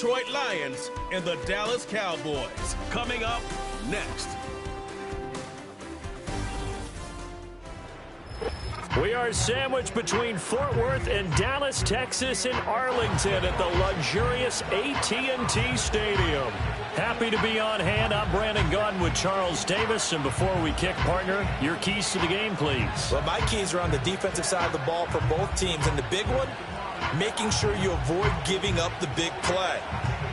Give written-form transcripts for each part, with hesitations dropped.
Detroit Lions and the Dallas Cowboys. Coming up next. We are sandwiched between Fort Worth and Dallas, Texas, and Arlington at the luxurious AT&T Stadium. Happy to be on hand. I'm Brandon Gaudin with Charles Davis. And before we kick, partner, your keys to the game, please. Well, my keys are on the defensive side of the ball for both teams. And the big one, making sure you avoid giving up the big play.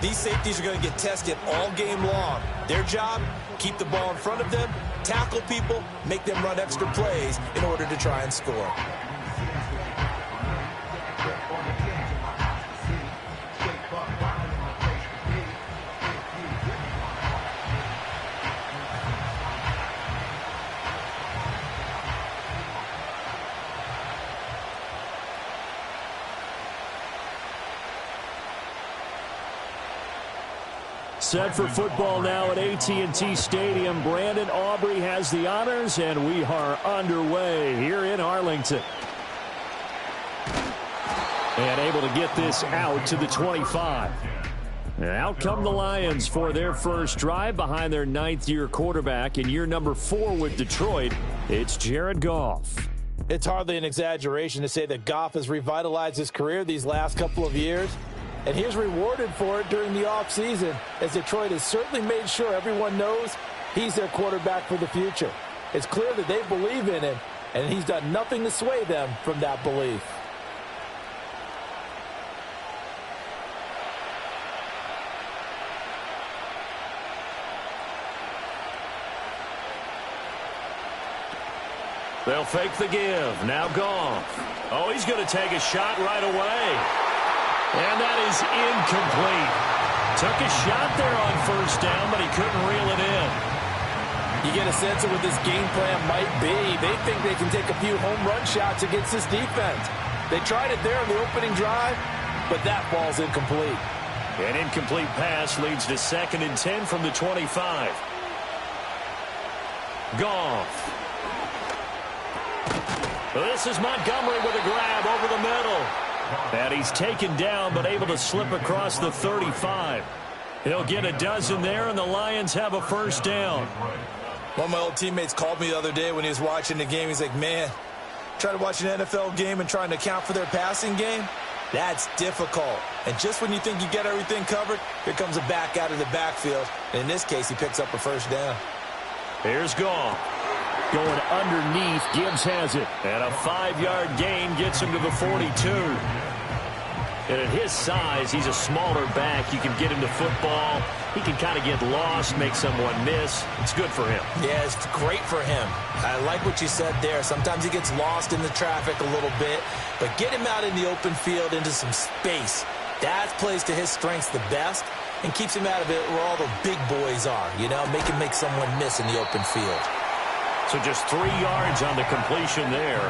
These safeties are going to get tested all game long. Their job, keep the ball in front of them, tackle people, make them run extra plays in order to try and score. Set for football now at AT&T Stadium. Brandon Aubrey has the honors, and we are underway here in Arlington. And able to get this out to the 25. And out come the Lions for their first drive behind their ninth-year quarterback in year number 4 with Detroit. It's Jared Goff. It's hardly an exaggeration to say that Goff has revitalized his career these last couple of years. And he's rewarded for it during the offseason, as Detroit has certainly made sure everyone knows he's their quarterback for the future. It's clear that they believe in him, and he's done nothing to sway them from that belief. They'll fake the give. Now Goff. Oh, he's going to take a shot right away. And that is incomplete. Took a shot there on first down, but he couldn't reel it in. You get a sense of what this game plan might be. They think they can take a few home run shots against this defense. They tried it there in the opening drive, but that ball's incomplete. An incomplete pass leads to 2nd and 10 from the 25. Goff. This is Montgomery with a grab over the middle. And he's taken down, but able to slip across the 35. He'll get a dozen there, and the Lions have a first down. One of my old teammates called me the other day when he was watching the game. He's like, man, trying to watch an NFL game and trying to account for their passing game, that's difficult. And just when you think you get everything covered, here comes a back out of the backfield. And in this case, he picks up a first down. Here's Goff. Going underneath, Gibbs has it. And a 5-yard gain gets him to the 42. And at his size, he's a smaller back. You can get him to football. He can kind of get lost, make someone miss. It's good for him. Yeah, it's great for him. I like what you said there. Sometimes he gets lost in the traffic a little bit. But get him out in the open field into some space. That plays to his strengths the best and keeps him out of it where all the big boys are. You know, make him make someone miss in the open field. So just 3 yards on the completion there.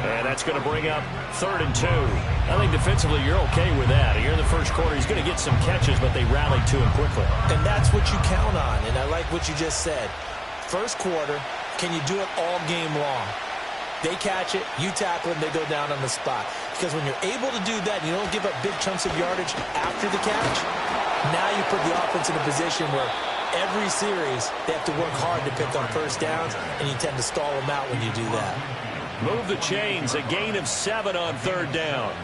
And that's going to bring up 3rd and 2. I think defensively you're okay with that. Here in the first quarter, he's going to get some catches, but they rallied to him quickly. And that's what you count on, and I like what you just said. First quarter, can you do it all game long? They catch it, you tackle them, they go down on the spot. Because when you're able to do that and you don't give up big chunks of yardage after the catch, now you put the offense in a position where every series, they have to work hard to pick up first downs, and you tend to stall them out when you do that. Move the chains, a gain of 7 on 3rd down.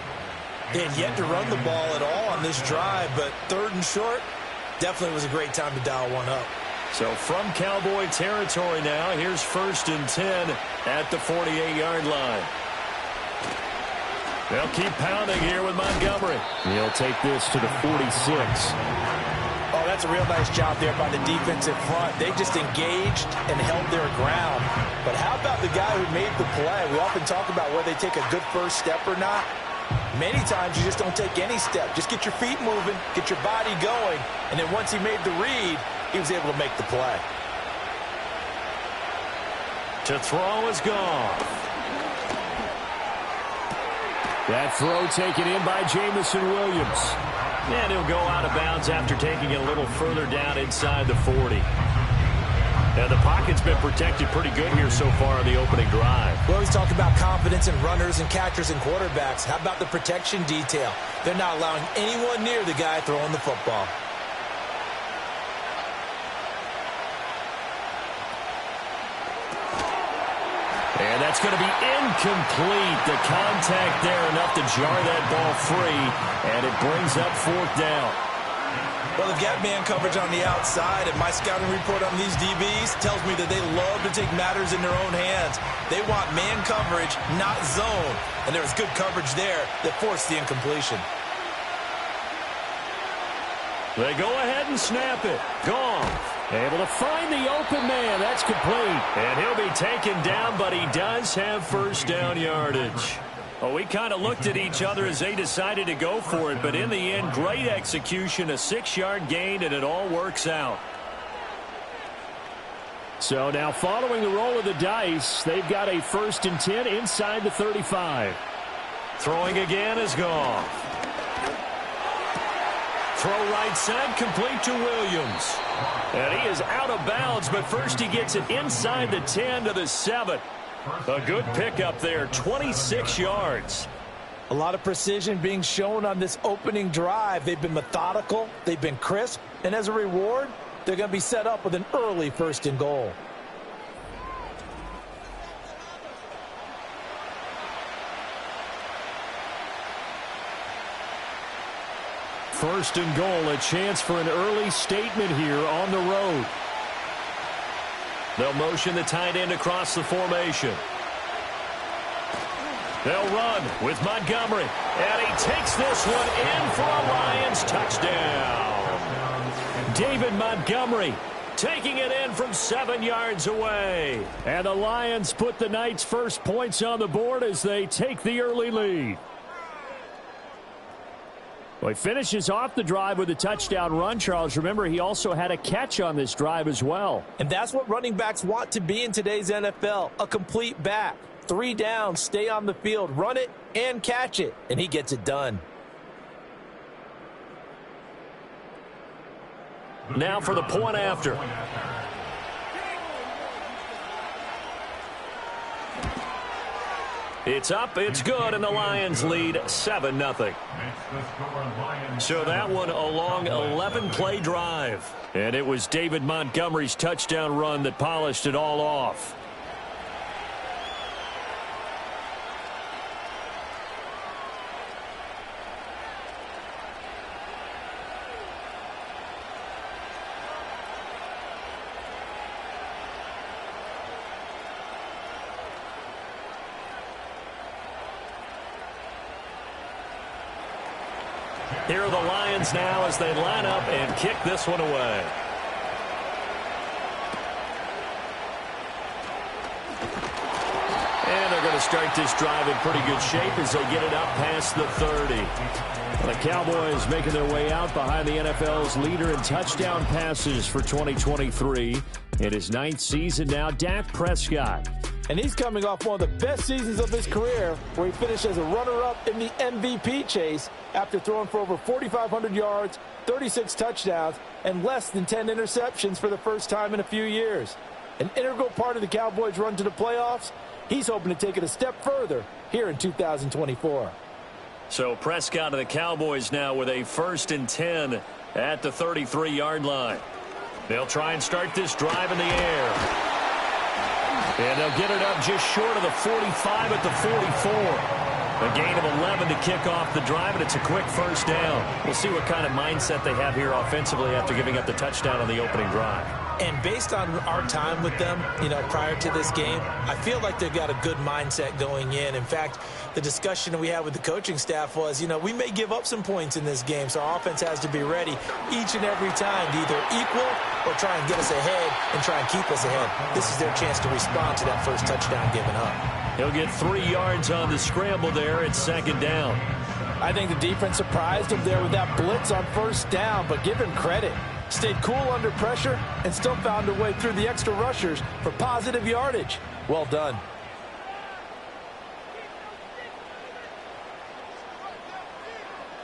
They had yet to run the ball at all on this drive, but 3rd and short, definitely was a great time to dial one up. So from Cowboy territory now, here's 1st and 10 at the 48-yard line. They'll keep pounding here with Montgomery. He'll take this to the 46. Oh, that's a real nice job there by the defensive front. They just engaged and held their ground. But how about the guy who made the play? We often talk about whether they take a good first step or not. Many times you just don't take any step. Just get your feet moving, get your body going, and then once he made the read, he was able to make the play. To throw is gone. That throw taken in by Jamison Williams. And he'll go out of bounds after taking it a little further down inside the 40. And the pocket's been protected pretty good here so far on the opening drive. We always talk about confidence in runners and catchers and quarterbacks. How about the protection detail? They're not allowing anyone near the guy throwing the football. And that's going to be incomplete. The contact there enough to jar that ball free, and it brings up fourth down. Well, they've got man coverage on the outside, and my scouting report on these DBs tells me that they love to take matters in their own hands. They want man coverage, not zone. And there was good coverage there that forced the incompletion. They go ahead and snap it. Gone. Able to find the open man. That's complete. And he'll be taken down, but he does have first down yardage. Well, we kind of looked at each other as they decided to go for it, but in the end, great execution, a 6-yard gain, and it all works out. So now following the roll of the dice, they've got a 1st and 10 inside the 35. Throwing again is gone. Throw right side, complete to Williams. And he is out of bounds, but first he gets it inside the 10 to the 7. A good pickup there, 26 yards. A lot of precision being shown on this opening drive. They've been methodical, they've been crisp, and as a reward, they're going to be set up with an early 1st and goal. First and goal, a chance for an early statement here on the road. They'll motion the tight end across the formation. They'll run with Montgomery. And he takes this one in for a Lions touchdown. David Montgomery taking it in from 7 yards away. And the Lions put the Knights' first points on the board as they take the early lead. Well, he finishes off the drive with a touchdown run, Charles. Remember, he also had a catch on this drive as well. And that's what running backs want to be in today's NFL, a complete back. 3 downs, stay on the field, run it, and catch it. And he gets it done. Now for the point after. It's up, it's good, and the Lions lead 7-0. So that one a long 11-play drive. And it was David Montgomery's touchdown run that polished it all off. Here are the Lions now as they line up and kick this one away. And they're going to start this drive in pretty good shape as they get it up past the 30. The Cowboys making their way out behind the NFL's leader in touchdown passes for 2023. In his 9th season now, Dak Prescott. And he's coming off one of the best seasons of his career, where he finished as a runner-up in the MVP chase after throwing for over 4,500 yards, 36 touchdowns, and less than 10 interceptions for the first time in a few years. An integral part of the Cowboys' run to the playoffs. He's hoping to take it a step further here in 2024. So Prescott of the Cowboys now with a 1st and 10 at the 33-yard line. They'll try and start this drive in the air. And they'll get it up just short of the 45 at the 44. A gain of 11 to kick off the drive, and it's a quick first down. We'll see what kind of mindset they have here offensively after giving up the touchdown on the opening drive. And based on our time with them, prior to this game, I feel like they've got a good mindset going in. In fact, the discussion we had with the coaching staff was, we may give up some points in this game, so our offense has to be ready each and every time to either equal or try and get us ahead and try and keep us ahead. This is their chance to respond to that first touchdown given up. He'll get 3 yards on the scramble there. It's 2nd down. I think the defense surprised him there with that blitz on 1st down, but give him credit. Stayed cool under pressure and still found a way through the extra rushers for positive yardage. Well done.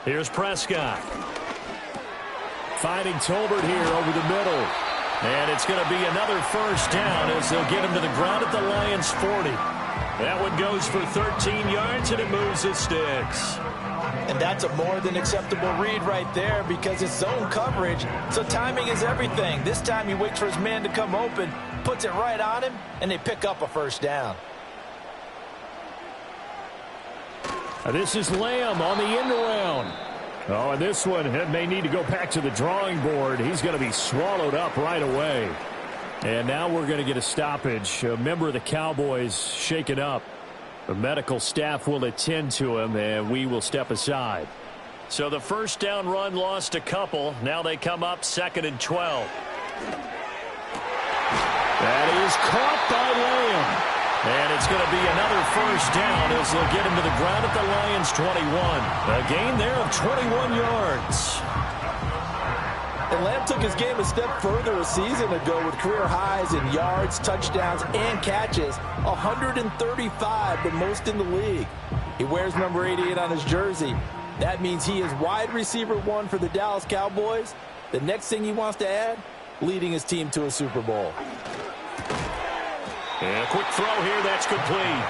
Here's Prescott. Finding Tolbert here over the middle. And it's going to be another first down as they'll get him to the ground at the Lions' 40. That one goes for 13 yards, and it moves the sticks. And that's a more than acceptable read right there because it's zone coverage, so timing is everything. This time he waits for his man to come open, puts it right on him, and they pick up a first down. This is Lamb on the end around. Oh, and this one may need to go back to the drawing board. He's going to be swallowed up right away. And now we're going to get a stoppage. A member of the Cowboys shaken up. The medical staff will attend to him, and we will step aside. So the first down run lost a couple. Now they come up 2nd and 12. That is caught by Lamb. And it's going to be another first down as they'll get him to the ground at the Lions' 21. A gain there of 21 yards. And Lamb took his game a step further a season ago with career highs in yards, touchdowns, and catches. 135, the most in the league. He wears number 88 on his jersey. That means he is wide receiver 1 for the Dallas Cowboys. The next thing he wants to add, leading his team to a Super Bowl. And a quick throw here, that's complete.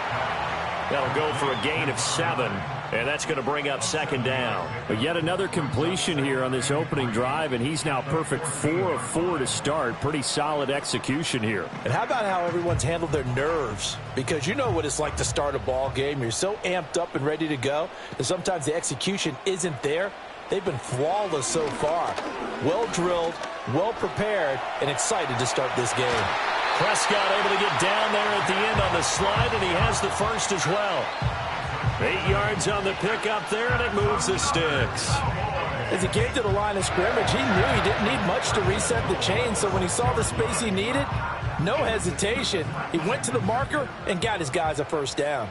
That'll go for a gain of 7. And that's going to bring up 2nd down. But yet another completion here on this opening drive, and he's now perfect 4 of 4 to start. Pretty solid execution here. And how about how everyone's handled their nerves? Because you know what it's like to start a ball game. You're so amped up and ready to go that sometimes the execution isn't there. They've been flawless so far. Well drilled, well prepared, and excited to start this game. Prescott able to get down there at the end on the slide, and he has the first as well. 8 yards on the pickup there, and it moves the sticks. As he came to the line of scrimmage, he knew he didn't need much to reset the chain, so when he saw the space he needed, no hesitation. He went to the marker and got his guys a first down.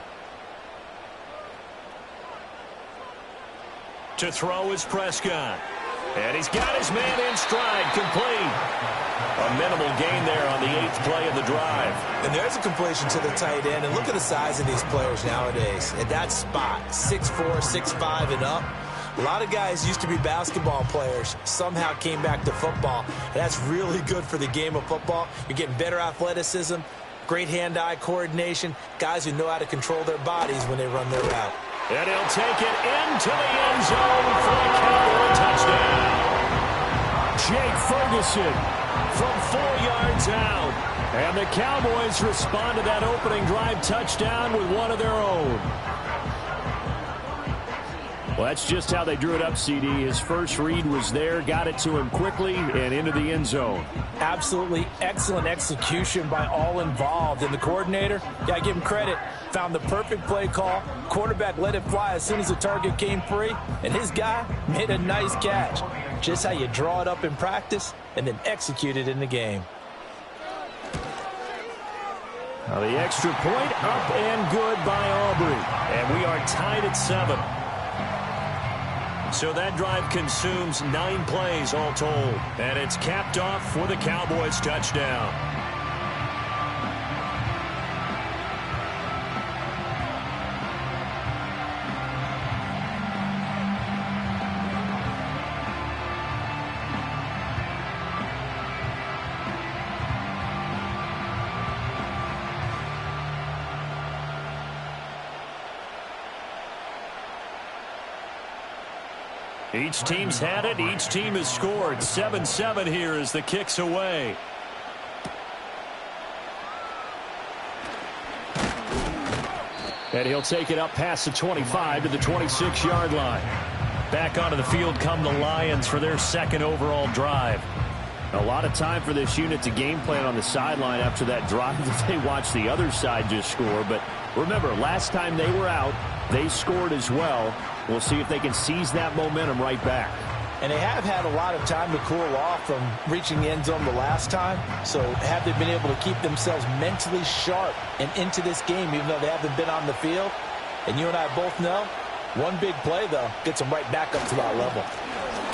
To throw is Prescott. And he's got his man in stride, complete. A minimal gain there on the 8th play of the drive. And there's a completion to the tight end. And look at the size of these players nowadays. At that spot, 6'4", 6'5", and up. A lot of guys used to be basketball players, somehow came back to football. And that's really good for the game of football. You're getting better athleticism, great hand-eye coordination, guys who know how to control their bodies when they run their route. And he'll take it into the end zone for a Cowboy touchdown. Jake Ferguson from 4 yards out. And the Cowboys respond to that opening drive touchdown with one of their own. Well, that's just how they drew it up, CD. His first read was there, got it to him quickly, and into the end zone. Absolutely excellent execution by all involved. And the coordinator, got to give him credit, found the perfect play call. Quarterback let it fly as soon as the target came free, and his guy made a nice catch. Just how you draw it up in practice and then execute it in the game. Now the extra point up and good by Aubrey. And we are tied at 7. So that drive consumes 9 plays all told. And it's capped off for the Cowboys touchdown. Each team's had it. Each team has scored. 7-7 here as the kick's away. And he'll take it up past the 25 to the 26-yard line. Back onto the field come the Lions for their 2nd overall drive. A lot of time for this unit to game plan on the sideline after that drive that they watched the other side just score. But remember, last time they were out, they scored as well. We'll see if they can seize that momentum right back. And they have had a lot of time to cool off from reaching the end zone the last time. So have they been able to keep themselves mentally sharp and into this game, even though they haven't been on the field? And you and I both know, one big play, though, gets them right back up to that level.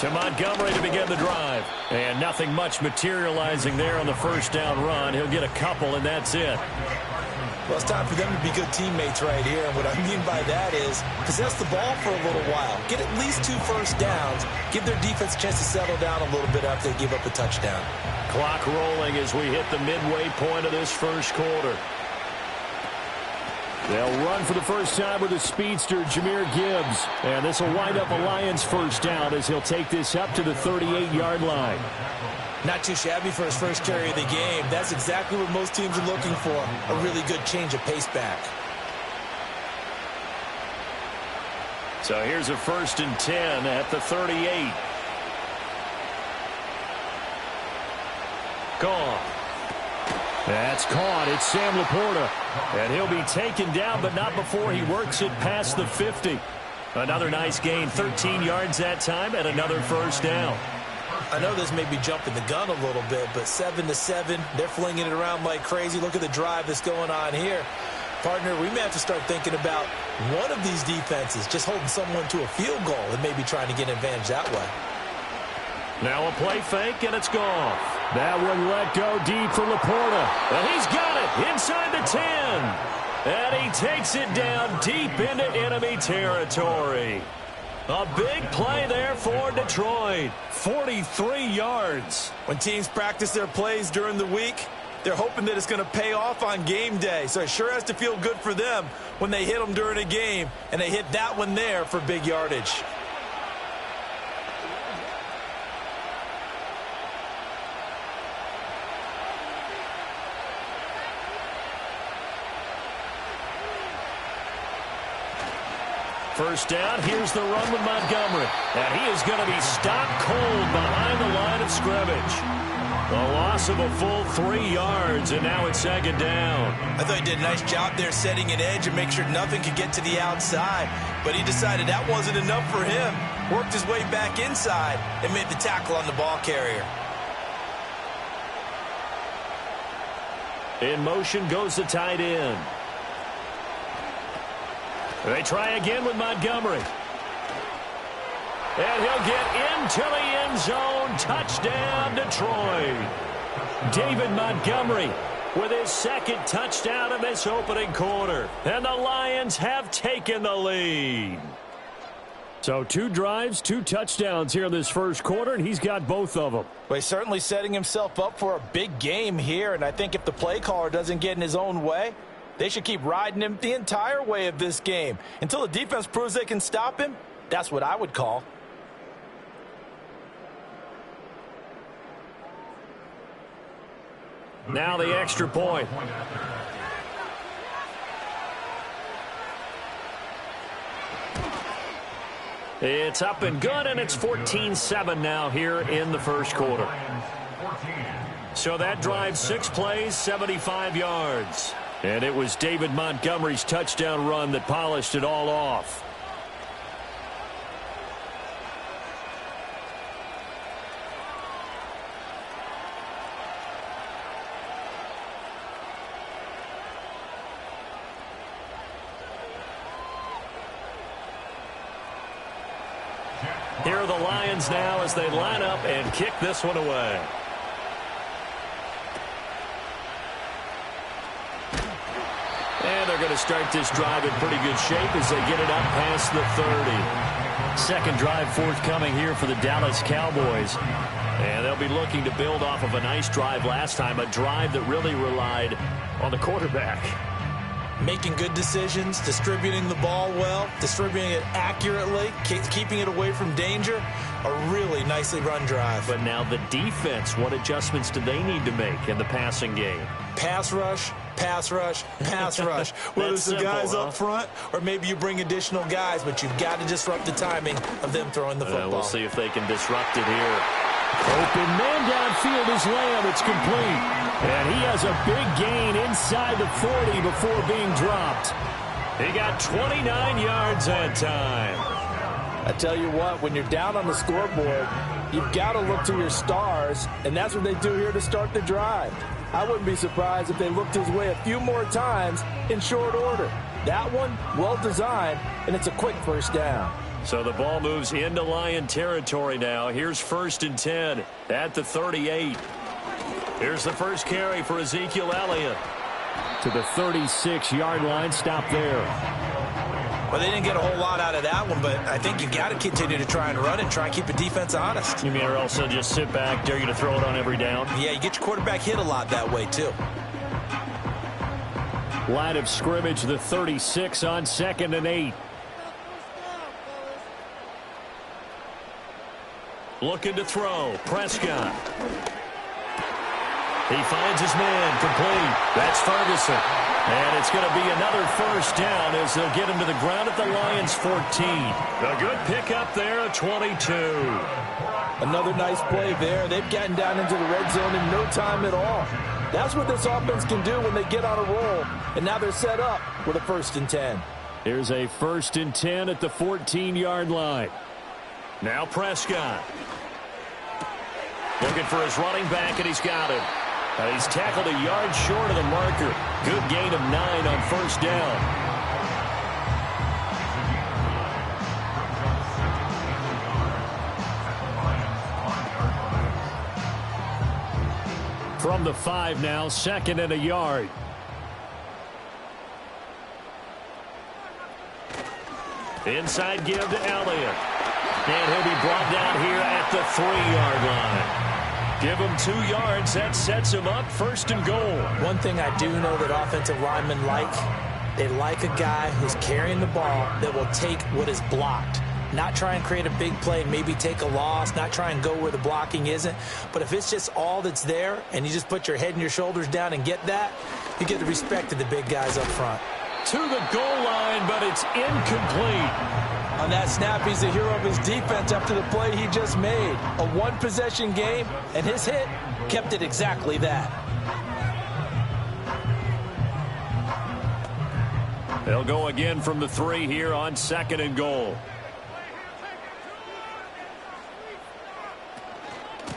To Montgomery to begin the drive. And nothing much materializing there on the first down run. He'll get a couple, and that's it. Well, it's time for them to be good teammates right here. And what I mean by that is possess the ball for a little while. Get at least 2 first downs. Give their defense a chance to settle down a little bit after they give up a touchdown. Clock rolling as we hit the midway point of this first quarter. They'll run for the first time with a speedster, Jahmyr Gibbs. And this will wind up a Lions first down as he'll take this up to the 38-yard line. Not too shabby for his first carry of the game. That's exactly what most teams are looking for. A really good change of pace back. So here's a 1st and 10 at the 38. Gone. That's caught. It's Sam Laporta. And he'll be taken down, but not before he works it past the 50. Another nice gain, 13 yards that time, and another first down. I know this may be jumping the gun a little bit, but 7-7, they're flinging it around like crazy. Look at the drive that's going on here. Partner, we may have to start thinking about one of these defenses just holding someone to a field goal and maybe trying to get an advantage that way. Now a play fake, and it's gone. That one let go deep for Laporta. And he's got it inside the 10. And he takes it down deep into enemy territory. A big play there for Detroit. 43 yards. When teams practice their plays during the week, they're hoping that it's going to pay off on game day. So it sure has to feel good for them when they hit them during a game, and they hit that one there for big yardage. First down, here's the run with Montgomery. And he is going to be stopped cold behind the line of scrimmage. A loss of a full 3 yards, and now it's 2nd down. I thought he did a nice job there setting an edge and make sure nothing could get to the outside. But he decided that wasn't enough for him. Worked his way back inside and made the tackle on the ball carrier. In motion goes the tight end. They try again with Montgomery. And he'll get into the end zone. Touchdown, Detroit. David Montgomery with his 2nd touchdown in this opening quarter. And the Lions have taken the lead. So 2 drives, 2 touchdowns here in this first quarter, and he's got both of them. Well, he's certainly setting himself up for a big game here, and I think if the play caller doesn't get in his own way, they should keep riding him the entire way of this game. Until the defense proves they can stop him, that's what I would call. Now the extra point. It's up and good, and it's 14-7 now here in the first quarter. So that drive, 6 plays, 75 yards. And it was David Montgomery's touchdown run that polished it all off. Here are the Lions now as they line up and kick this one away. And they're going to start this drive in pretty good shape as they get it up past the 30. Second drive forthcoming here for the Dallas Cowboys. And they'll be looking to build off of a nice drive last time, a drive that really relied on the quarterback. Making good decisions, distributing the ball well, distributing it accurately, keeping it away from danger. A really nicely run drive. But now the defense, what adjustments do they need to make in the passing game? Pass rush, pass rush, pass rush. Whether it's the guys up front or maybe you bring additional guys, but you've got to disrupt the timing of them throwing the football. We'll see if they can disrupt it here. Open man downfield is Lamb. It's complete. And he has a big gain inside the 40 before being dropped. He got 29 yards that time. I tell you what, when you're down on the scoreboard, you've got to look to your stars, and that's what they do here to start the drive. I wouldn't be surprised if they looked his way a few more times in short order. That one, well designed, and it's a quick first down. So the ball moves into Lion territory now. Here's 1st and 10 at the 38. Here's the first carry for Ezekiel Elliott. to the 36-yard line. Stop there. Well, they didn't get a whole lot out of that one, but I think you got to continue to try and run and try and keep the defense honest. You mean, or also just sit back, dare you to throw it on every down? Yeah, you get your quarterback hit a lot that way, too. Line of scrimmage, the 36 on 2nd and 8. Looking to throw. Prescott. He finds his man. Complete. That's Ferguson. And it's going to be another first down as they'll get him to the ground at the Lions' 14. A good pickup there at 22. Another nice play there. They've gotten down into the red zone in no time at all. That's what this offense can do when they get on a roll. And now they're set up with a 1st and 10. Here's a 1st and 10 at the 14-yard line. Now Prescott. Looking for his running back, and he's got him. He's tackled a yard short of the marker. Good gain of 9 on 1st down. From the 5 now, 2nd and a yard. Inside give to Elliott. And he'll be brought down here at the 3-yard line. Give him 2 yards. That sets him up 1st and goal. One thing I do know that offensive linemen like, they like a guy who's carrying the ball that will take what is blocked. Not try and create a big play, maybe take a loss, not try and go where the blocking isn't. But if it's just all that's there and you just put your head and your shoulders down and get that, you get the respect of the big guys up front. To the goal line, but it's incomplete. On that snap, he's the hero of his defense after the play he just made. A one-possession game, and his hit kept it exactly that. They'll go again from the 3 here on 2nd and goal.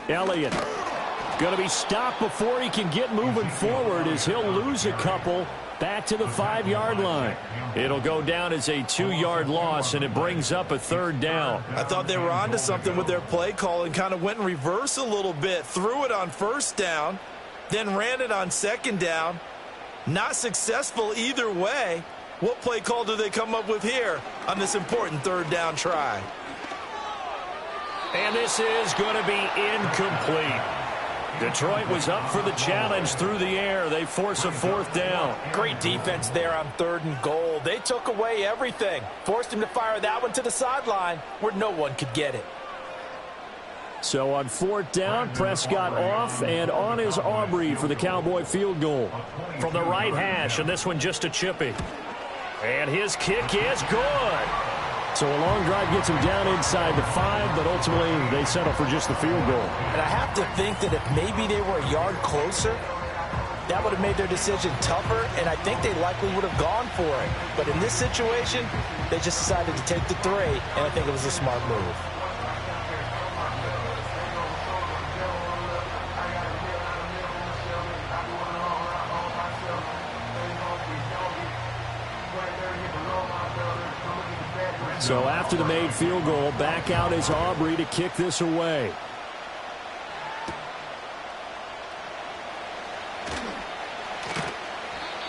Elliott going to be stopped before he can get moving forward as he'll lose a couple back to the 5-yard line. It'll go down as a 2-yard loss, and it brings up a 3rd down. I thought they were onto something with their play call and kind of went in reverse a little bit. Threw it on 1st down, then ran it on 2nd down. Not successful either way. What play call do they come up with here on this important 3rd down try? And this is going to be incomplete. Detroit was up for the challenge through the air. They force a 4th down. Great defense there on 3rd and goal. They took away everything. Forced him to fire that one to the sideline where no one could get it. So on 4th down, Prescott off, and on is Aubrey for the Cowboy field goal. From the right hash, and this one just a chippy. And his kick is good. So a long drive gets him down inside the 5, but ultimately they settle for just the field goal. And I have to think that if maybe they were a yard closer, that would have made their decision tougher, and I think they likely would have gone for it. But in this situation, they just decided to take the 3, and I think it was a smart move. So after the made field goal, back out is Aubrey to kick this away.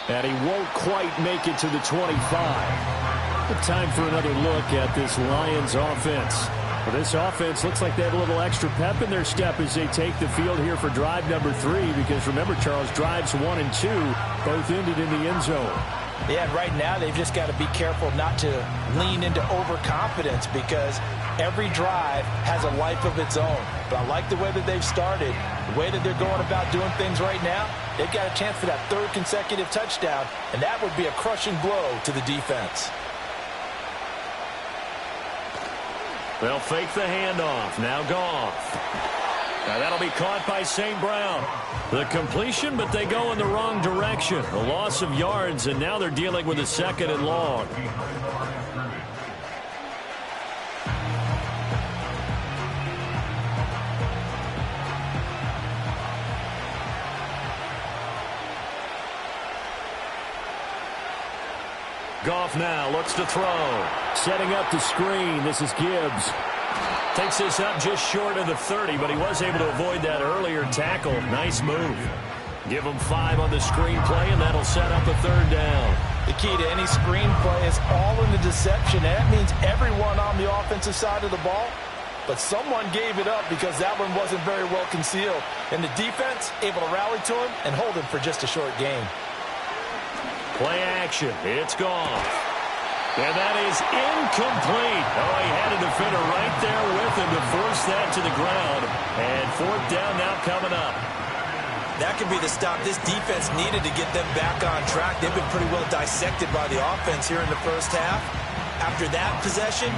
And he won't quite make it to the 25. Time for another look at this Lions offense. Well, this offense looks like they have a little extra pep in their step as they take the field here for drive number 3. Because remember, Charles, drives 1 and 2 both ended in the end zone. Yeah, and right now they've just got to be careful not to lean into overconfidence because every drive has a life of its own. But I like the way that they've started, the way that they're going about doing things right now. They've got a chance for that 3rd consecutive touchdown, and that would be a crushing blow to the defense. They'll fake the handoff. Now Goff. Now that'll be caught by St. Brown. The completion, but they go in the wrong direction. A loss of yards, and now they're dealing with a 2nd and long. Goff now looks to throw. Setting up the screen. This is Gibbs. Takes this up just short of the 30, but he was able to avoid that earlier tackle. Nice move. Give them 5 on the screenplay, and that'll set up a 3rd down. The key to any screenplay is all in the deception. And that means everyone on the offensive side of the ball. But someone gave it up because that one wasn't very well concealed. And the defense able to rally to him and hold him for just a short gain. Play action. It's gone. And that is incomplete. Oh, he had a defender right there with him to force that to the ground. And 4th down now coming up. That could be the stop this defense needed to get them back on track. They've been pretty well dissected by the offense here in the first half. After that possession,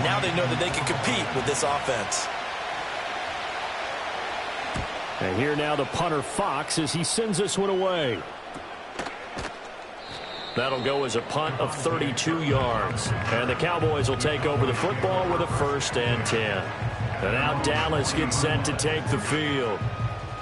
now they know that they can compete with this offense. And here now the punter Fox as he sends this one away. That'll go as a punt of 32 yards. And the Cowboys will take over the football with a 1st and 10. And now Dallas gets set to take the field.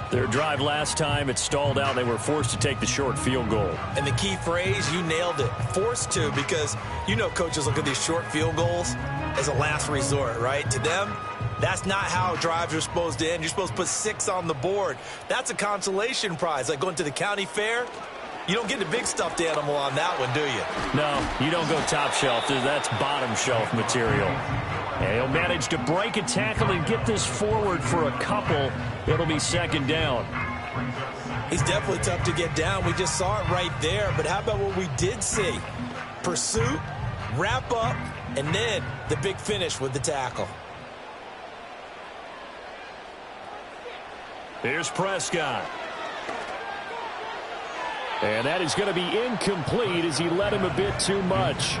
Their drive last time, it stalled out. They were forced to take the short field goal. And the key phrase, you nailed it, forced to, because you know coaches look at these short field goals as a last resort, right? To them, that's not how drives are supposed to end. You're supposed to put 6 on the board. That's a consolation prize, like going to the county fair. You don't get the big stuffed animal on that one, do you? No, you don't go top shelf. That's bottom shelf material. And he'll manage to break a tackle and get this forward for a couple. It'll be 2nd down. He's definitely tough to get down. We just saw it right there. But how about what we did see? Pursuit, wrap up, and then the big finish with the tackle. Here's Prescott. And that is going to be incomplete as he led him a bit too much.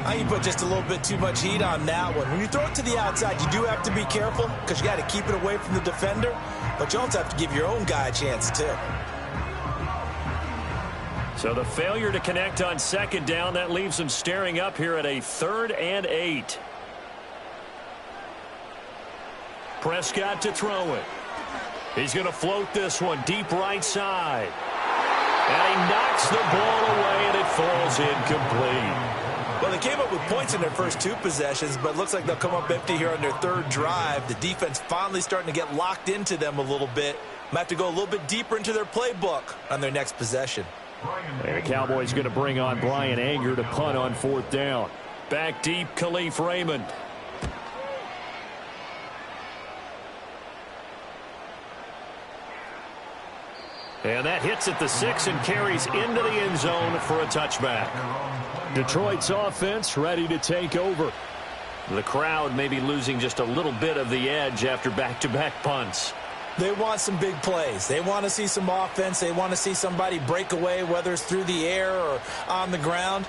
I think you put just a little bit too much heat on that one. When you throw it to the outside, you do have to be careful because you got to keep it away from the defender. But you also have to give your own guy a chance, too. So the failure to connect on 2nd down, that leaves him staring up here at a 3rd and 8. Prescott to throw it. He's going to float this one deep right side. And he knocks the ball away, and it falls incomplete. Well, they came up with points in their first 2 possessions, but it looks like they'll come up empty here on their 3rd drive. The defense finally starting to get locked into them a little bit. Might have to go a little bit deeper into their playbook on their next possession. And the Cowboys going to bring on Brian Anger to punt on 4th down. Back deep, Khalif Raymond. And that hits at the 6 and carries into the end zone for a touchback. Detroit's offense ready to take over. The crowd may be losing just a little bit of the edge after back-to-back punts. They want some big plays. They want to see some offense. They want to see somebody break away, whether it's through the air or on the ground.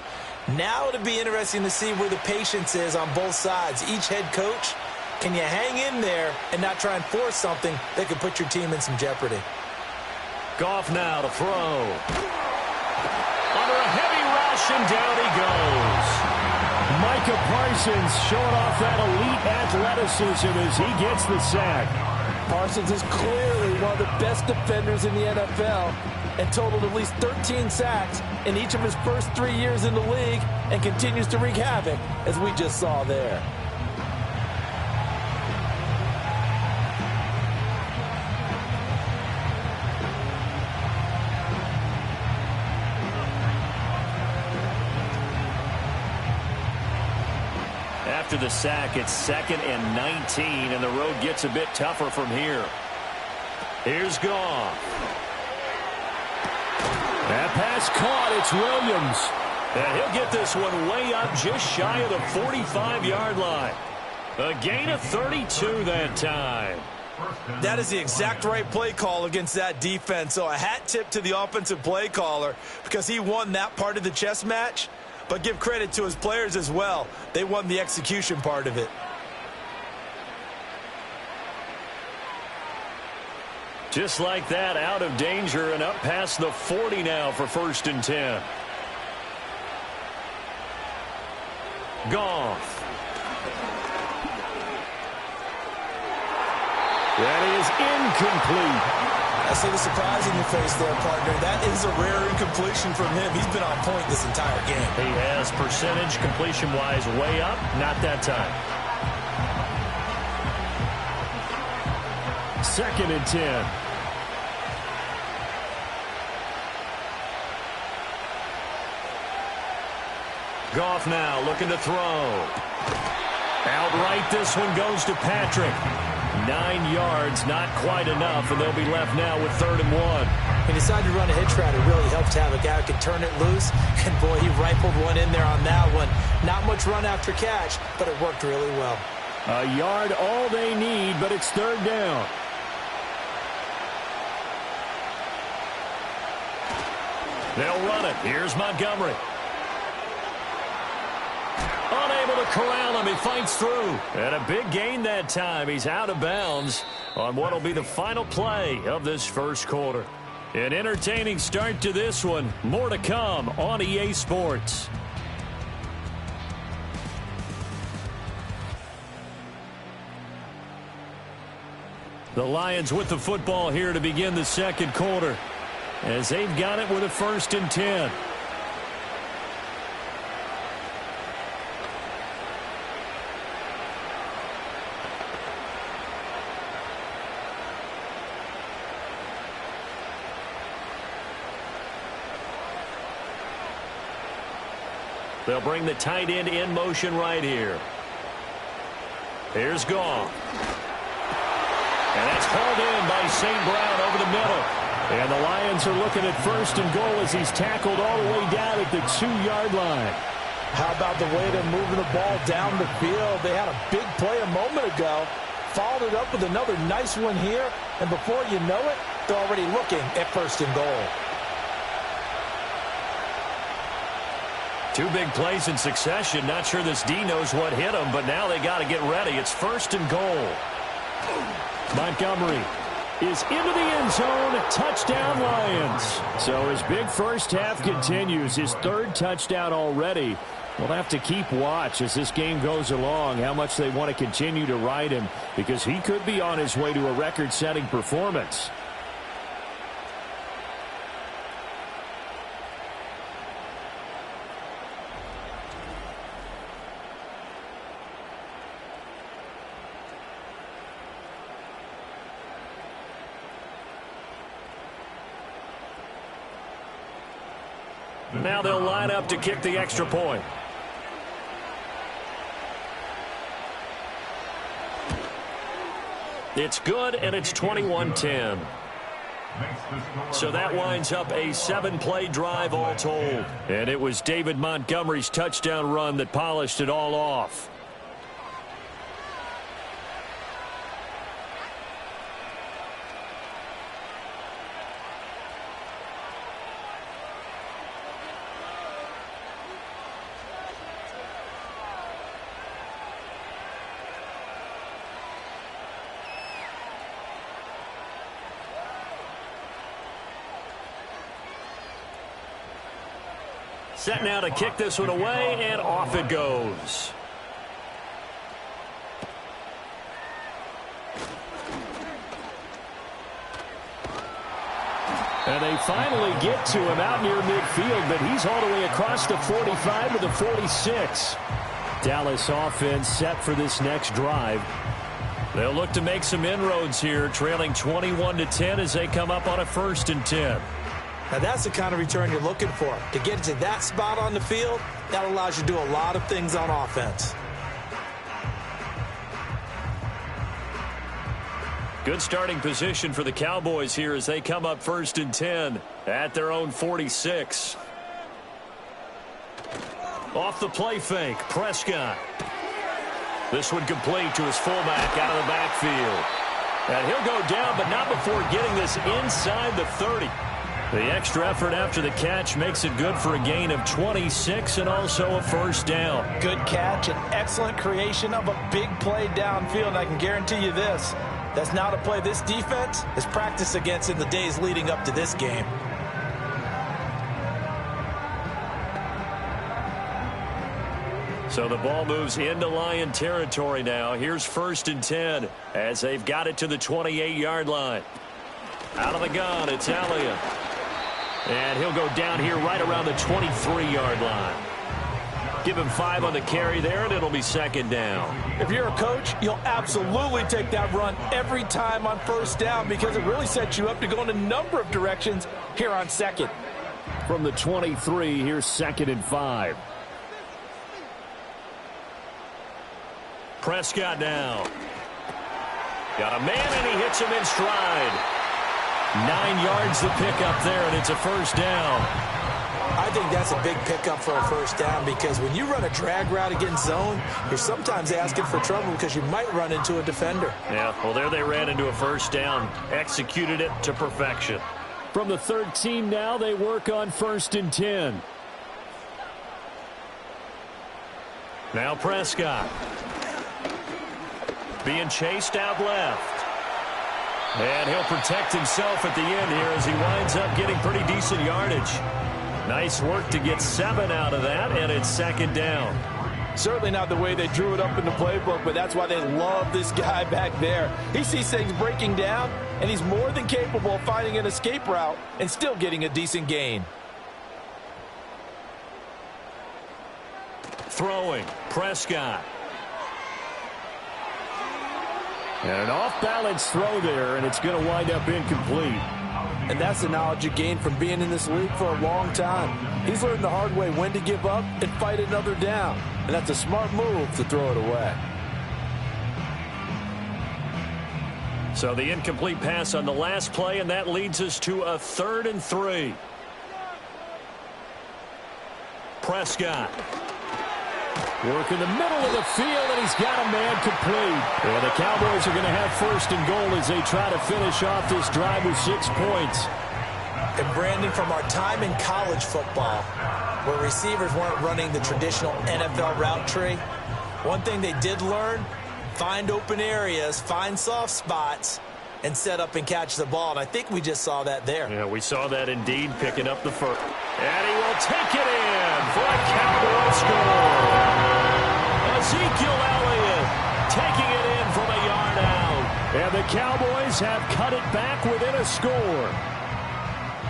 Now it'll be interesting to see where the patience is on both sides. Each head coach, can you hang in there and not try and force something that could put your team in some jeopardy? Goff now to throw. Under a heavy rush, and down he goes. Micah Parsons showing off that elite athleticism as he gets the sack. Parsons is clearly one of the best defenders in the NFL and totaled at least 13 sacks in each of his first 3 years in the league and continues to wreak havoc, as we just saw there. After the sack, it's 2nd and 19, and the road gets a bit tougher from here. Here's Goff. That pass caught. It's Williams. And he'll get this one way up just shy of the 45-yard line. A gain of 32 that time. That is the exact right play call against that defense. So a hat tip to the offensive play caller because he won that part of the chess match. But give credit to his players as well. They won the execution part of it. Just like that, out of danger and up past the 40 now for 1st and 10. Goff. That is incomplete. I see the surprise in your face there, partner. That is a rare incompletion from him. He's been on point this entire game. He has percentage completion-wise way up. Not that time. 2nd and 10. Goff now looking to throw. Outright, this one goes to Patrick. 9 yards, not quite enough, and they'll be left now with 3rd and 1. He decided to run a hitch route. It really helps to have a guy who can turn it loose. And, boy, he rifled one in there on that one. Not much run after catch, but it worked really well. A yard all they need, but it's 3rd down. They'll run it. Here's Montgomery. Unable to corral him. He fights through. And a big gain that time. He's out of bounds on what will be the final play of this first quarter. An entertaining start to this one. More to come on EA Sports. The Lions with the football here to begin the second quarter, as they've got it with a 1st and 10. They'll bring the tight end in motion right here. Here's Goff. And that's hauled in by St. Brown over the middle. And the Lions are looking at 1st and goal as he's tackled all the way down at the 2-yard line. How about the way they're moving the ball down the field? They had a big play a moment ago. Followed it up with another nice one here. And before you know it, they're already looking at 1st and goal. 2 big plays in succession. Not sure this D knows what hit him, but now they got to get ready. It's 1st and goal. Montgomery is into the end zone. Touchdown, Lions. So his big first half continues. His 3rd touchdown already. We'll have to keep watch as this game goes along, how much they want to continue to ride him, because he could be on his way to a record-setting performance. Now they'll line up to kick the extra point. It's good, and it's 21-10. So that winds up a 7-play drive all told. And it was David Montgomery's touchdown run that polished it all off. Set now to kick this one away, and off it goes. And they finally get to him out near midfield, but he's all the way across the 45 to the 46. Dallas offense set for this next drive. They'll look to make some inroads here, trailing 21-10 as they come up on a 1st and 10. Now that's the kind of return you're looking for. To get to that spot on the field, that allows you to do a lot of things on offense. Good starting position for the Cowboys here as they come up 1st and 10 at their own 46. Off the play fake, Prescott. This one complete to his fullback out of the backfield. And he'll go down, but not before getting this inside the 30. The extra effort after the catch makes it good for a gain of 26 and also a 1st down. Good catch and excellent creation of a big play downfield. And I can guarantee you this, that's not a play this defense has practiced against in the days leading up to this game. So the ball moves into Lion territory now. Here's 1st and 10 as they've got it to the 28-yard line. Out of the gun, it's Elliott. And he'll go down here right around the 23-yard line. Give him 5 on the carry there, and it'll be 2nd down. If you're a coach, you'll absolutely take that run every time on 1st down because it really sets you up to go in a number of directions here on 2nd. From the 23, here's 2nd and 5. Prescott now. Got a man, and he hits him in stride. 9 yards to pick up there, and it's a first down. I think that's a big pickup for a first down because when you run a drag route against zone, you're sometimes asking for trouble because you might run into a defender. Yeah, well, there they ran into a first down. Executed it to perfection. From the 13 now, they work on 1st and 10. Now Prescott. Being chased out left. And he'll protect himself at the end here as he winds up getting pretty decent yardage. Nice work to get 7 out of that, and it's 2nd down. Certainly not the way they drew it up in the playbook, but that's why they love this guy back there. He sees things breaking down, and he's more than capable of finding an escape route and still getting a decent gain. Throwing, Prescott. And an off-balance throw there, and it's going to wind up incomplete. And that's the knowledge you gain from being in this league for a long time. He's learned the hard way when to give up and fight another down. And that's a smart move to throw it away. So the incomplete pass on the last play, and that leads us to a 3rd and 3. Prescott. Work in the middle of the field, and he's got a man complete. And the Cowboys are going to have 1st and goal as they try to finish off this drive with 6 points. And Brandon, from our time in college football, where receivers weren't running the traditional NFL route tree, one thing they did learn, find open areas, find soft spots, and set up and catch the ball. And I think we just saw that there. Yeah, we saw that indeed, picking up the first. And he will take it in for a Cowboy score. Ezekiel Elliott taking it in from a yard out. And the Cowboys have cut it back within a score.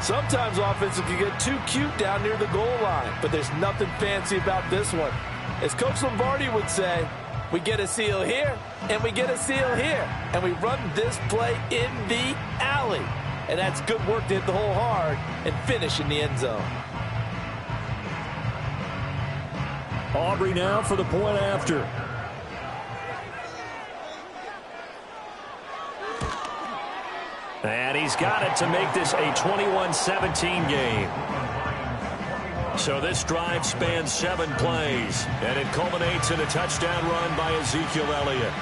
Sometimes offenses can get too cute down near the goal line, but there's nothing fancy about this one. As Coach Lombardi would say, we get a seal here, and we get a seal here, and we run this play in the alley. And that's good work to hit the hole hard and finish in the end zone. Aubrey now for the point after. And he's got it to make this a 21-17 game. So this drive spans 7 plays, and it culminates in a touchdown run by Ezekiel Elliott.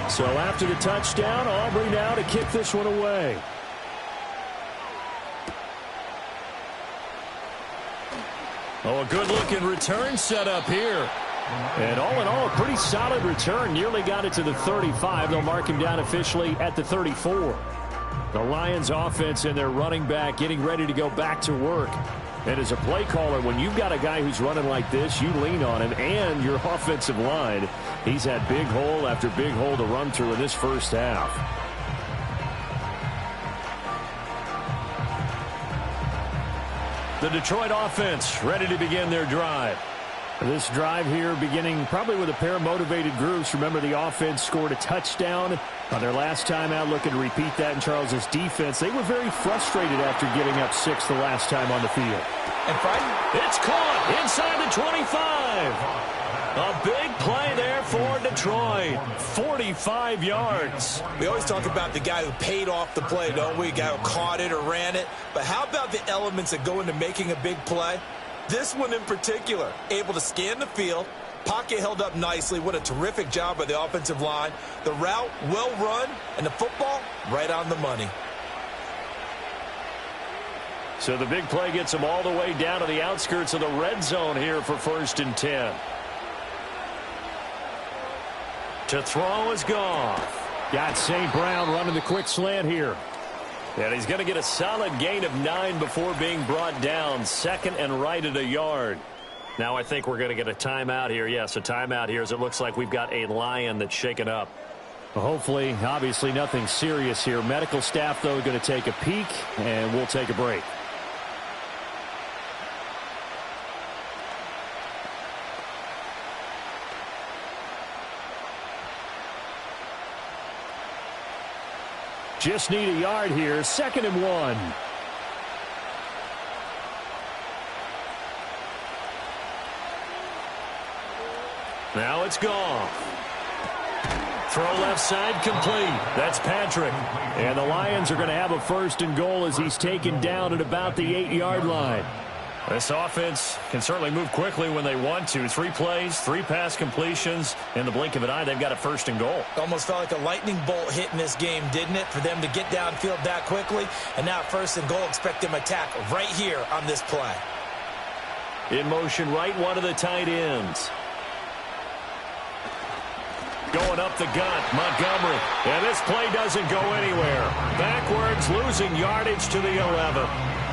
So after the touchdown, Aubrey now to kick this one away. Oh, a good-looking return set up here. And all in all, a pretty solid return. Nearly got it to the 35. They'll mark him down officially at the 34. The Lions offense and their running back getting ready to go back to work. And as a play caller, when you've got a guy who's running like this, you lean on him and your offensive line. He's had big hole after big hole to run through in this first half. The Detroit offense ready to begin their drive. This drive here beginning probably with a pair of motivated groups. Remember, the offense scored a touchdown on their last time out, looking to repeat that in Charles's defense. They were very frustrated after giving up 6 the last time on the field. And it's caught inside the 25. A big play there for Detroit. 45 yards. We always talk about the guy who paid off the play, don't we? A guy who caught it or ran it. But how about the elements that go into making a big play? This one in particular, able to scan the field, pocket held up nicely. What a terrific job by the offensive line. The route well run, and the football right on the money. So the big play gets them all the way down to the outskirts of the red zone here for 1st and 10. To throw is Goff. Got St. Brown running the quick slant here. And he's going to get a solid gain of 9 before being brought down. 2nd and right at a yard. Now I think we're going to get a timeout here. Yes, a timeout here as it looks like we've got a Lion that's shaken up. Well, hopefully, obviously nothing serious here. Medical staff, though, going to take a peek, and we'll take a break. Just need a yard here. 2nd and 1. Now it's gone. Throw left side complete. That's Patrick. And the Lions are going to have a 1st and goal as he's taken down at about the 8-yard line. This offense can certainly move quickly when they want to. 3 plays, 3 pass completions. In the blink of an eye, they've got a 1st and goal. Almost felt like a lightning bolt hit in this game, didn't it? For them to get downfield that quickly. And now 1st and goal, expect them to attack right here on this play. In motion right, one of the tight ends. Going up the gut, Montgomery. And this play doesn't go anywhere. Backwards, losing yardage to the 11.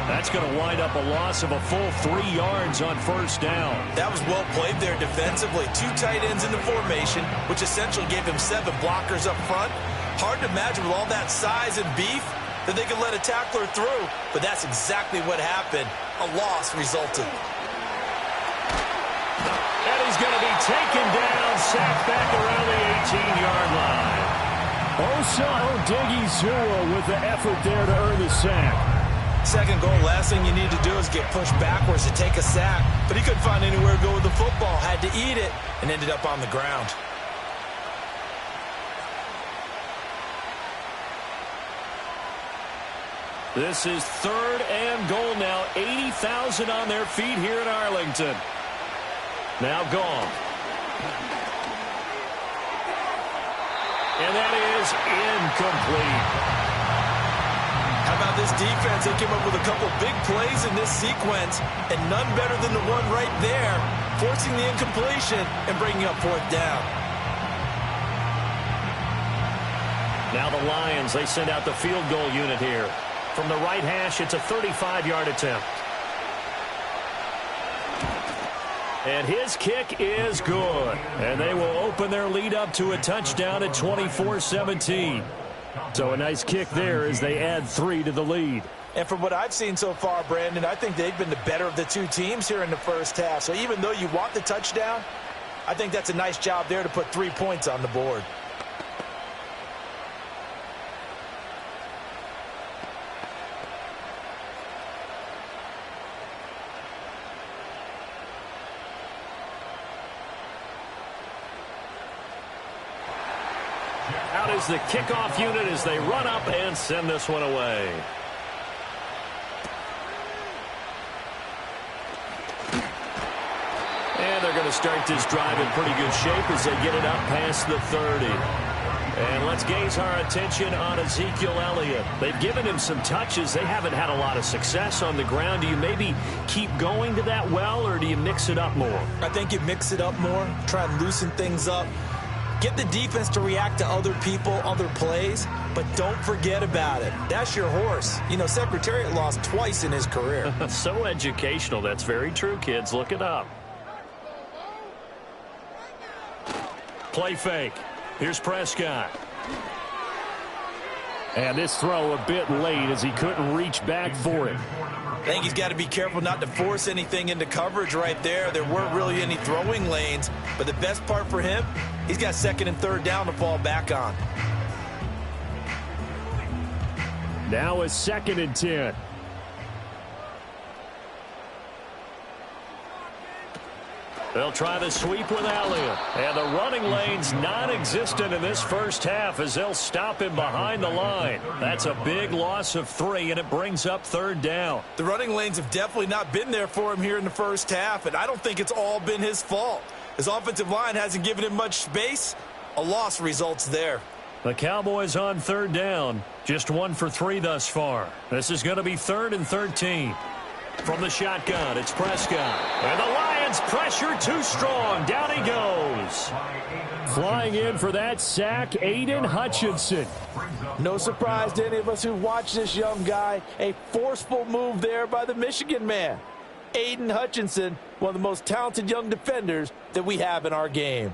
That's going to wind up a loss of a full 3 yards on 1st down. That was well played there defensively. 2 tight ends in the formation, which essentially gave him 7 blockers up front. Hard to imagine with all that size and beef that they could let a tackler through, but that's exactly what happened. A loss resulted. And he's going to be taken down, sacked back around the 18-yard line. Osa Odighizuwa with the effort there to earn the sack. 2nd goal, last thing you need to do is get pushed backwards to take a sack. But he couldn't find anywhere to go with the football, had to eat it, and ended up on the ground. This is 3rd and goal now. 80,000 on their feet here in Arlington. Now gone. And that is incomplete. How about this defense? They came up with a couple big plays in this sequence, and none better than the one right there, forcing the incompletion and bringing up 4th down. Now the Lions, they send out the field goal unit here. From the right hash, it's a 35-yard attempt. And his kick is good. And they will open their lead up to a touchdown at 24-17. So a nice kick there as they add 3 to the lead. And from what I've seen so far, Brandon, I think they've been the better of the 2 teams here in the 1st half. So even though you want the touchdown, I think that's a nice job there to put 3 points on the board. Out is the kickoff unit as they run up and send this one away. And they're going to start this drive in pretty good shape as they get it up past the 30. And let's gaze our attention on Ezekiel Elliott. They've given him some touches. They haven't had a lot of success on the ground. Do you maybe keep going to that well, or do you mix it up more? I think you mix it up more, try and loosen things up. Get the defense to react to other people, other plays, but don't forget about it. That's your horse. You know, Secretariat lost twice in his career. So educational. That's very true, kids. Look it up. Play fake. Here's Prescott. And this throw a bit late as he couldn't reach back for it. I think he's got to be careful not to force anything into coverage right there. There weren't really any throwing lanes, but the best part for him, he's got 2nd and 3rd down to fall back on. Now a 2nd and 10. They'll try the sweep with Elliott. And the running lane's non-existent in this 1st half as they'll stop him behind the line. That's a big loss of 3, and it brings up 3rd down. The running lanes have definitely not been there for him here in the 1st half, and I don't think it's all been his fault. His offensive line hasn't given him much space. A loss results there. The Cowboys on 3rd down. Just 1 for 3 thus far. This is going to be 3rd and 13. From the shotgun, it's Prescott. And the Lions pressure too strong. Down he goes. Flying in for that sack, Aiden Hutchinson. No surprise to any of us who watch this young guy. A forceful move there by the Michigan man. Aiden Hutchinson, one of the most talented young defenders that we have in our game.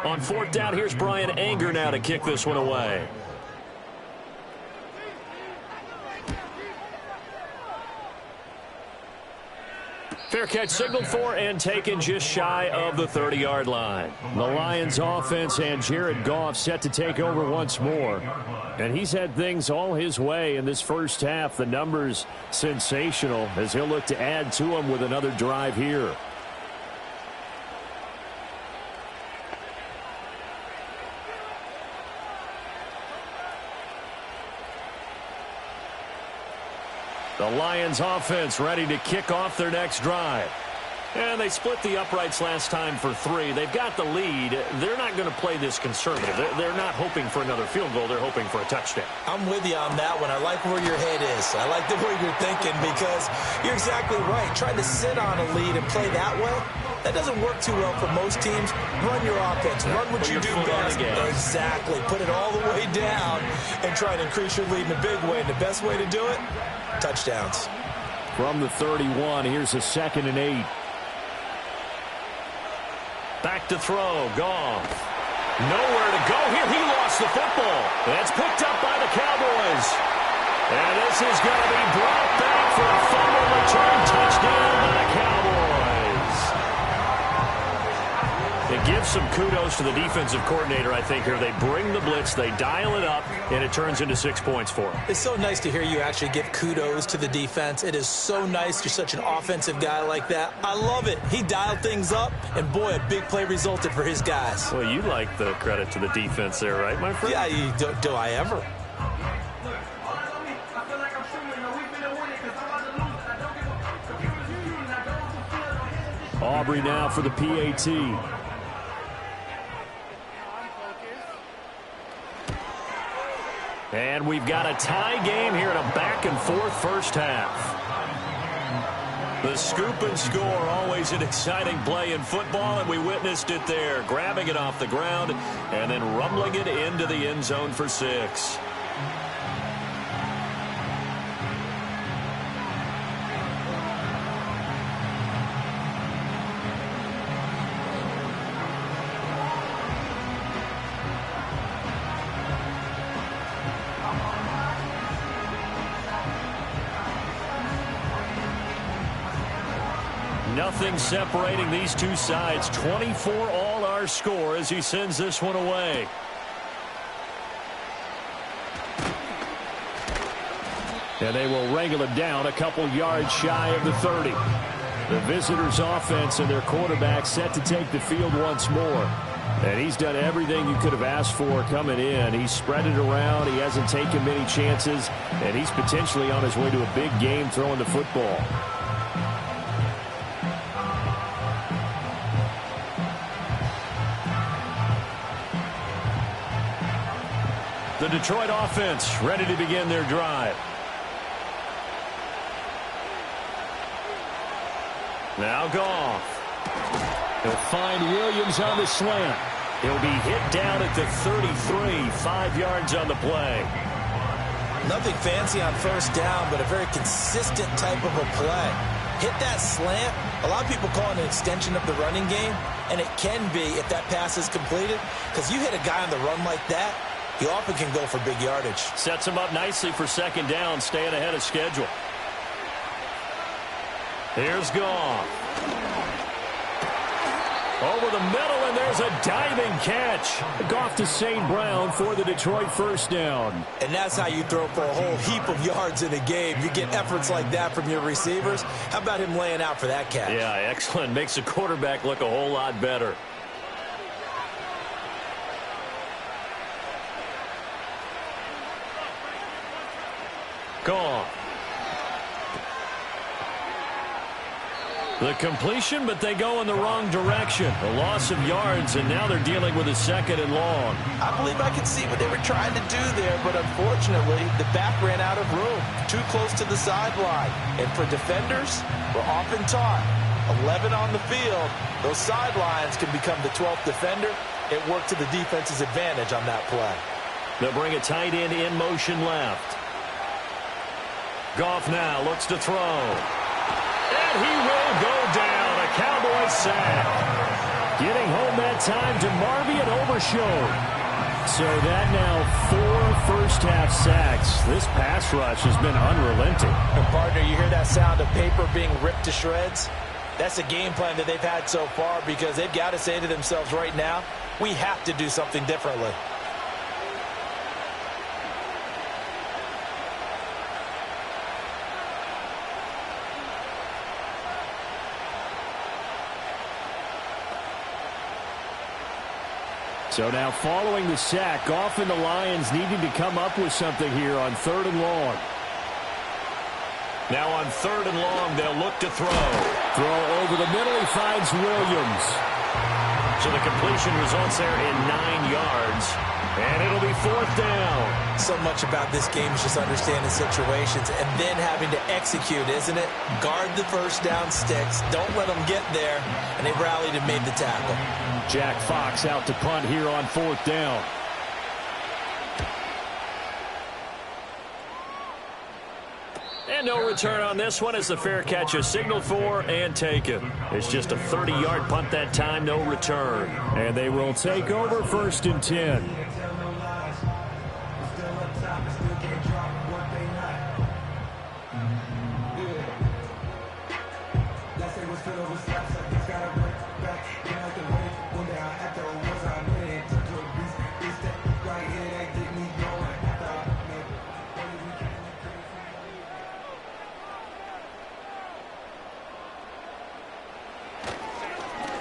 On fourth down, here's Brian Anger now to kick this one away. Fair catch signaled for and taken just shy of the 30-yard line. The Lions offense and Jared Goff set to take over once more. And he's had things all his way in this first half. The numbers sensational as he'll look to add to them with another drive here. The Lions offense ready to kick off their next drive. And they split the uprights last time for 3. They've got the lead. They're not going to play this conservative. They're not hoping for another field goal. They're hoping for a touchdown. I'm with you on that one. I like where your head is. I like the way you're thinking because you're exactly right. Trying to sit on a lead and play that way, that doesn't work too well for most teams. Run your offense. Run what you do best. Exactly. Put it all the way down and try to increase your lead in a big way. And the best way to do it, touchdowns. From the 31, here's a 2nd and 8. Back to throw. Goff. Nowhere to go here. He lost the football. That's picked up by the Cowboys. And this is going to be brought back for a fumble return touchdown by the Cowboys. It gives some kudos to the defensive coordinator, I think, here. They bring the blitz, they dial it up, and it turns into 6 points for them. It's so nice to hear you actually give kudos to the defense. It is so nice. You're such an offensive guy like that. I love it. He dialed things up, and boy, a big play resulted for his guys. Well, you like the credit to the defense there, right, my friend? Yeah, do I ever? Aubrey now for the PAT. And we've got a tie game here in a back-and-forth first half. The scoop and score, always an exciting play in football, and we witnessed it there, grabbing it off the ground and then rumbling it into the end zone for 6. Nothing separating these two sides. 24 all our score as he sends this one away. And they will wrangle it down a couple yards shy of the 30. The visitors' offense and their quarterback set to take the field once more. And he's done everything you could have asked for coming in. He's spread it around. He hasn't taken many chances. And he's potentially on his way to a big game throwing the football. The Detroit offense ready to begin their drive. Now Goff. He'll find Williams on the slant. He'll be hit down at the 33, 5 yards on the play. Nothing fancy on first down, but a very consistent type of a play. Hit that slant. A lot of people call it an extension of the running game, and it can be if that pass is completed, because you hit a guy on the run like that, he often can go for big yardage. Sets him up nicely for second down, staying ahead of schedule. Here's Goff. Over the middle, and there's a diving catch. Goff to St. Brown for the Detroit first down. And that's how you throw for a whole heap of yards in a game. You get efforts like that from your receivers. How about him laying out for that catch? Yeah, excellent. Makes the quarterback look a whole lot better. Goff. The completion, but they go in the wrong direction. A loss of yards, and now they're dealing with a second and long. I believe I could see what they were trying to do there, but unfortunately, the back ran out of room. Too close to the sideline. And for defenders, we're often taught, 11 on the field, those sidelines can become the 12th defender. It worked to the defense's advantage on that play. They'll bring a tight end in motion left. Goff now looks to throw. And he will go down. A Cowboys sack. Getting home that time to Marvy and Overshow. So that now 4 first-half sacks. This pass rush has been unrelenting. And partner, you hear that sound of paper being ripped to shreds? That's the game plan that they've had so far because they've got to say to themselves right now, we have to do something differently. So now following the sack, often the Lions needing to come up with something here on 3rd and long. Now on 3rd and long, they'll look to throw. Throw over the middle, he finds Williams. So the completion results there in 9 yards, and it'll be 4th down. So much about this game is just understanding situations and then having to execute, isn't it? Guard the first down sticks. Don't let them get there, and they rallied and made the tackle. Jack Fox out to punt here on 4th down. And no return on this one as the fair catch is signaled for and taken. It's just a 30-yard punt that time, no return. And they will take over 1st and 10.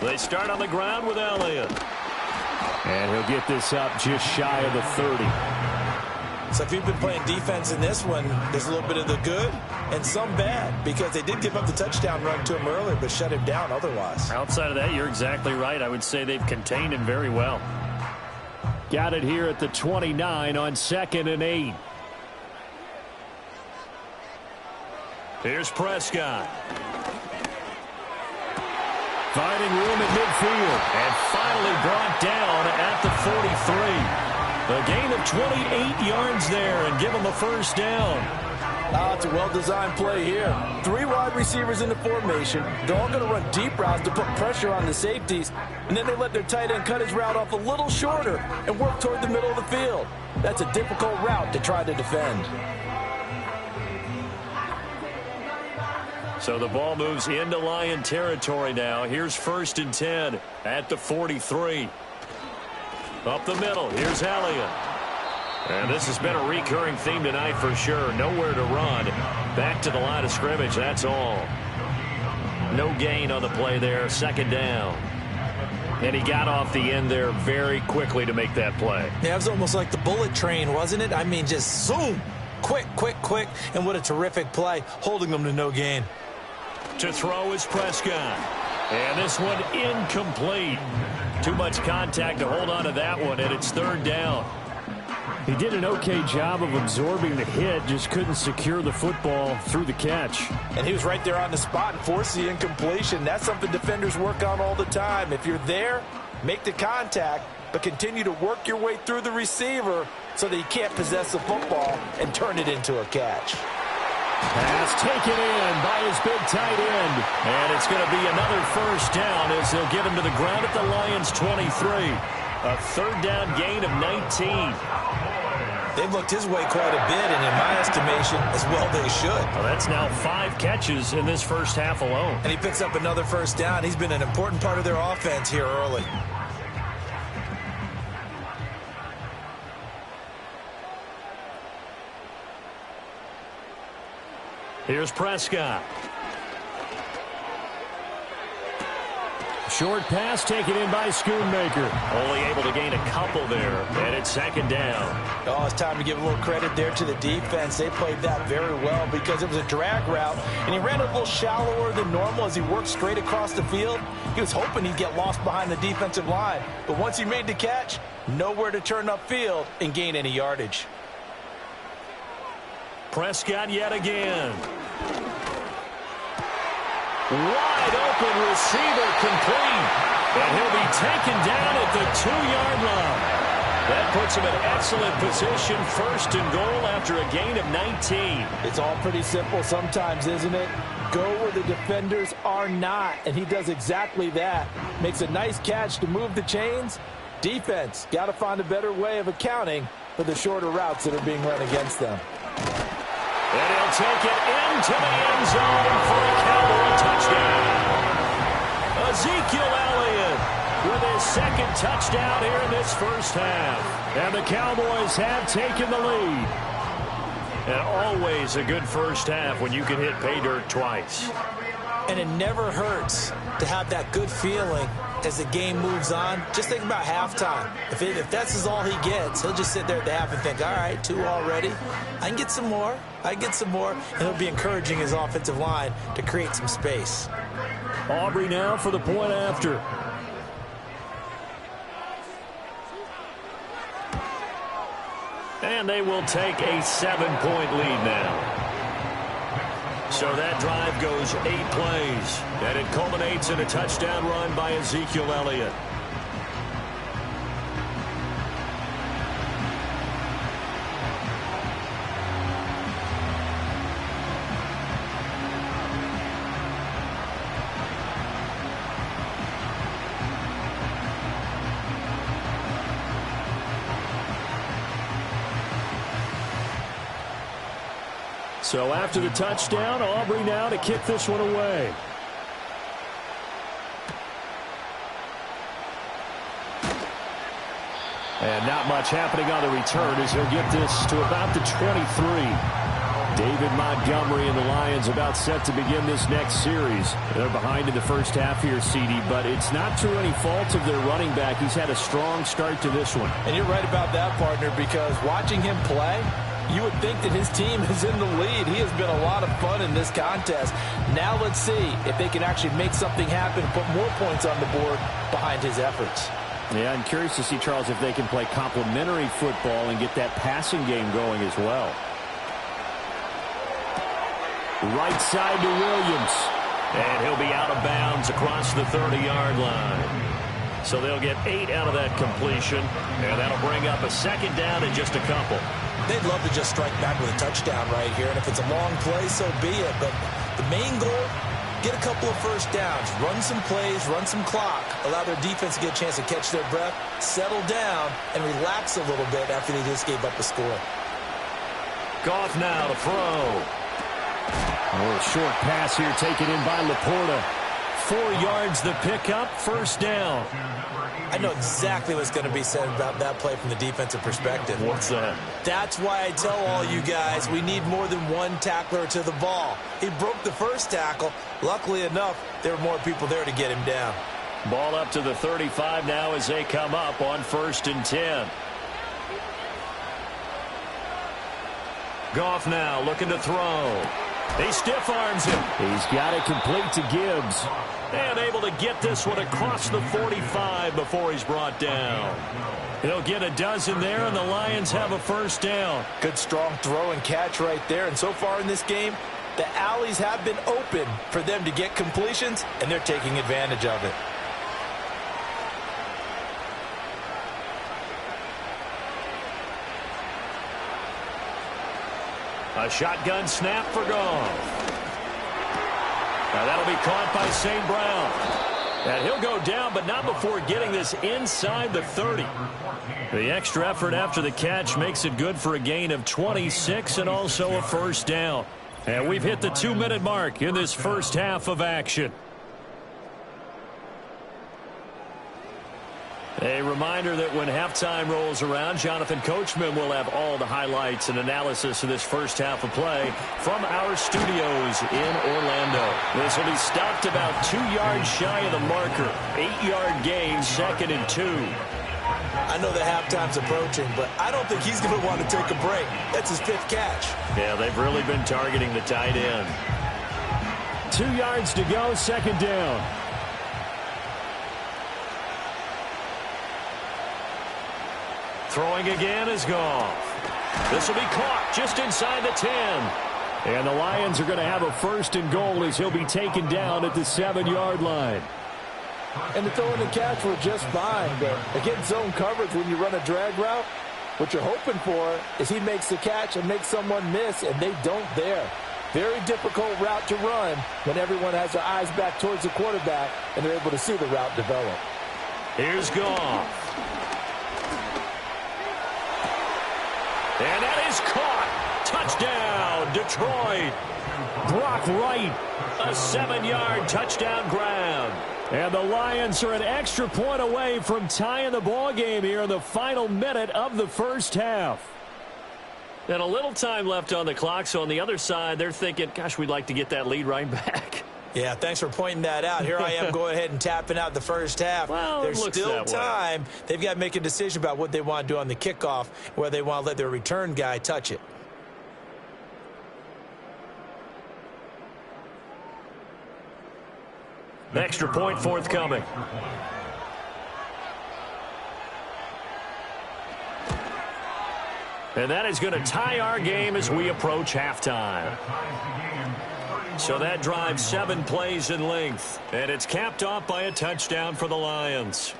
They start on the ground with Elliott. And he'll get this up just shy of the 30. So if you've been playing defense in this one, there's a little bit of the good and some bad because they did give up the touchdown run to him earlier but shut him down otherwise. Outside of that, you're exactly right. I would say they've contained him very well. Got it here at the 29 on 2nd and 8. Here's Prescott. Finding room at midfield. And finally brought down at the 43. A gain of 28 yards there and give them a 1st down. It's a well-designed play here. 3 wide receivers in the formation. They're all going to run deep routes to put pressure on the safeties. And then they let their tight end cut his route off a little shorter and work toward the middle of the field. That's a difficult route to try to defend. So the ball moves into Lion territory now. Here's 1st and 10 at the 43. Up the middle, here's Elliott. And this has been a recurring theme tonight for sure. Nowhere to run. Back to the line of scrimmage, that's all. No gain on the play there, 2nd down. And he got off the end there very quickly to make that play. Yeah, it was almost like the bullet train, wasn't it? I mean, just zoom. Quick, quick, quick. And what a terrific play, holding them to no gain. To throw is Prescott. And this one incomplete. Too much contact to hold on to that one, and it's 3rd down. He did an okay job of absorbing the hit, just couldn't secure the football through the catch. And he was right there on the spot and forced the incompletion. That's something defenders work on all the time. If you're there, make the contact, but continue to work your way through the receiver so that he can't possess the football and turn it into a catch. Pass taken in by his big tight end. And it's going to be another 1st down as they'll get him to the ground at the Lions' 23. A 3rd down gain of 19. They've looked his way quite a bit, and in my estimation, as well they should. Well, that's now 5 catches in this first half alone. And he picks up another 1st down. He's been an important part of their offense here early. Here's Prescott. Short pass taken in by Schoonmaker. Only able to gain a couple there, and it's 2nd down. Oh, it's time to give a little credit there to the defense. They played that very well because it was a drag route, and he ran a little shallower than normal as he worked straight across the field. He was hoping he'd get lost behind the defensive line, but once he made the catch, nowhere to turn upfield and gain any yardage. Prescott yet again. Wide open receiver complete. And he'll be taken down at the 2-yard line. That puts him in excellent position, 1st and goal after a gain of 19. It's all pretty simple sometimes, isn't it? go where the defenders are not, and he does exactly that. Makes a nice catch to move the chains. Defense, got to find a better way of accounting for the shorter routes that are being run against them. And he'll take it into the end zone for a Cowboy touchdown. Ezekiel Elliott with his second touchdown here in this first half. And the Cowboys have taken the lead. And always a good first half when you can hit pay dirt twice. And it never hurts to have that good feeling as the game moves on. Just think about halftime. If that's all he gets, he'll just sit there at the half and think, all right, 2 already. I can get some more. I can get some more. And he'll be encouraging his offensive line to create some space. Aubrey now for the point after. And they will take a 7-point lead now. So that drive goes 8 plays, and it culminates in a touchdown run by Ezekiel Elliott. So after the touchdown, Aubrey now to kick this one away. And not much happening on the return as he'll get this to about the 23. David Montgomery and the Lions about set to begin this next series. They're behind in the first half here, CD, but it's not through any fault of their running back. He's had a strong start to this one. And you're right about that, partner, because watching him play, you would think that his team is in the lead. He has been a lot of fun in this contest. Now let's see if they can actually make something happen, put more points on the board behind his efforts. Yeah, I'm curious to see, Charles, if they can play complementary football and get that passing game going as well. Right side to Williams. And he'll be out of bounds across the 30-yard line. So they'll get 8 out of that completion, and that'll bring up a second down in just a couple. They'd love to just strike back with a touchdown right here, and if it's a long play, so be it. But the main goal, get a couple of first downs, run some plays, run some clock, allow their defense to get a chance to catch their breath, settle down, and relax a little bit after they just gave up a score. Goff now to throw. A little short pass here taken in by Laporta. 4 yards the pickup, first down. I know exactly what's going to be said about that play from the defensive perspective. What's that? That's why I tell all you guys we need more than one tackler to the ball. He broke the first tackle. Luckily enough, there were more people there to get him down. Ball up to the 35 now as they come up on 1st and 10. Goff now looking to throw. He stiff arms him. He's got it complete to Gibbs. And able to get this one across the 45 before he's brought down. He'll get a dozen there, and the Lions have a first down. Good strong throw and catch right there. And so far in this game, the alleys have been open for them to get completions, and they're taking advantage of it. A shotgun snap for Goff. Now that'll be caught by St. Brown. And he'll go down, but not before getting this inside the 30. The extra effort after the catch makes it good for a gain of 26 and also a first down. And we've hit the 2-minute mark in this first half of action. A reminder that when halftime rolls around, Jonathan Coachman will have all the highlights and analysis of this first half of play from our studios in Orlando. This will be stopped about 2 yards shy of the marker. 8-yard gain, 2nd and 2. I know the halftime's approaching, but I don't think he's going to want to take a break. That's his 5th catch. Yeah, they've really been targeting the tight end. 2 yards to go, 2nd down. Throwing again is Goff. This will be caught just inside the 10. And the Lions are going to have a 1st and goal as he'll be taken down at the 7-yard line. And the throw and the catch were just fine, but against zone coverage when you run a drag route, what you're hoping for is he makes the catch and makes someone miss, and they don't there. Very difficult route to run when everyone has their eyes back towards the quarterback and they're able to see the route develop. Here's Goff. And that is caught. Touchdown, Detroit. Brock Wright. A 7-yard touchdown grab. And the Lions are an extra point away from tying the ball game here in the final minute of the first half. And a little time left on the clock, so on the other side, they're thinking, gosh, we'd like to get that lead right back. Yeah, thanks for pointing that out. Here I am going ahead and tapping out the first half. Well, there's still time. They've got to make a decision about what they want to do on the kickoff, whether they want to let their return guy touch it. Extra point forthcoming. And that is going to tie our game as we approach halftime. So that drives 7 plays in length. And it's capped off by a touchdown for the Lions.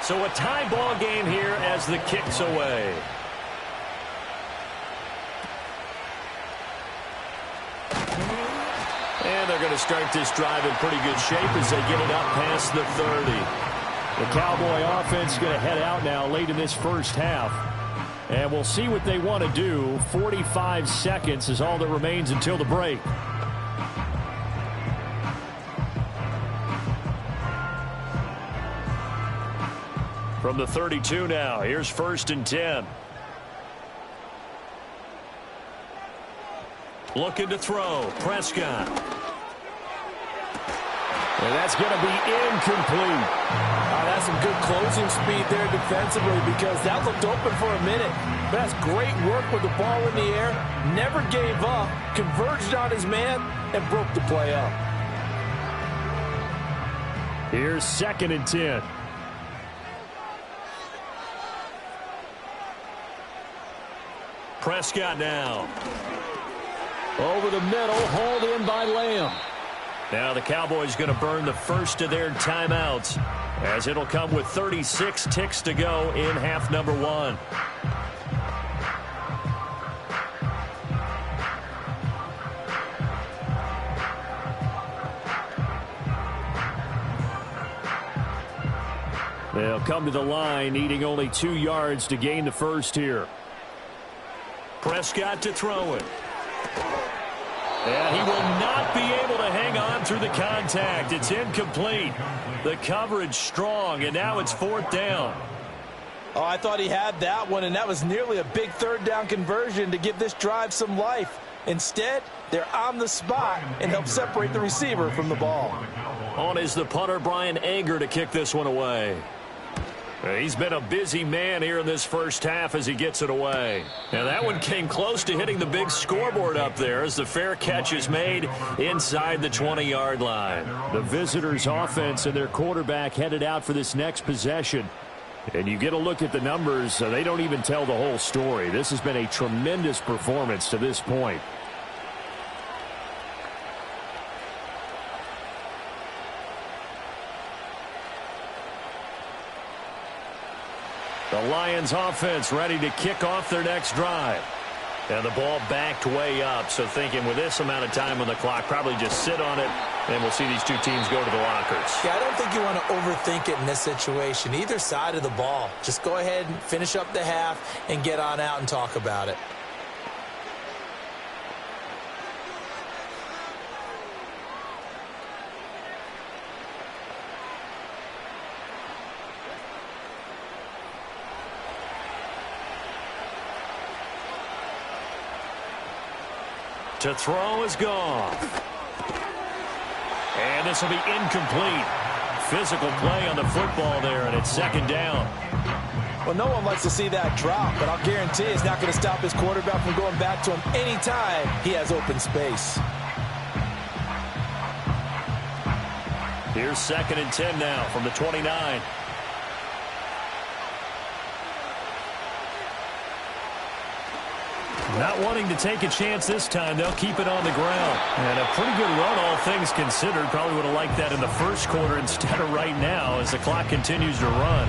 So a tie ball game here as the kick's away. And they're going to start this drive in pretty good shape as they get it up past the 30. The Cowboy offense is going to head out now late in this first half. And we'll see what they want to do. 45 seconds is all that remains until the break. From the 32 now, here's 1st and 10. Looking to throw, Prescott. And that's going to be incomplete. That's some good closing speed there defensively because that looked open for a minute. But that's great work with the ball in the air. Never gave up, converged on his man, and broke the play up. Here's 2nd and 10. Prescott now. Over the middle, hauled in by Lamb. Now the Cowboys going to burn the first of their timeouts as it'll come with 36 ticks to go in half number 1. They'll come to the line, needing only 2 yards to gain the first here. Prescott to throw it. And he will not be able to hang on through the contact. It's incomplete. The coverage strong, and now it's 4th down. Oh, I thought he had that one, and that was nearly a big 3rd down conversion to give this drive some life. Instead, they're on the spot and help separate the receiver from the ball. On is the punter, Brian Anger, to kick this one away. He's been a busy man here in this first half as he gets it away. And that one came close to hitting the big scoreboard up there as the fair catch is made inside the 20-yard line. The visitors' offense and their quarterback headed out for this next possession. And you get a look at the numbers, they don't even tell the whole story. This has been a tremendous performance to this point. The Lions offense ready to kick off their next drive. And the ball backed way up, so thinking with this amount of time on the clock, probably just sit on it, and we'll see these two teams go to the lockers. Yeah, I don't think you want to overthink it in this situation. Either side of the ball. Just go ahead and finish up the half and get on out and talk about it. To throw is gone. And this will be incomplete. Physical play on the football there, and it's 2nd down. Well, no one likes to see that drop, but I'll guarantee it's not going to stop his quarterback from going back to him anytime he has open space. Here's 2nd and 10 now from the 29. Not wanting to take a chance this time. They'll keep it on the ground. And a pretty good run, all things considered. Probably would have liked that in the first quarter instead of right now as the clock continues to run.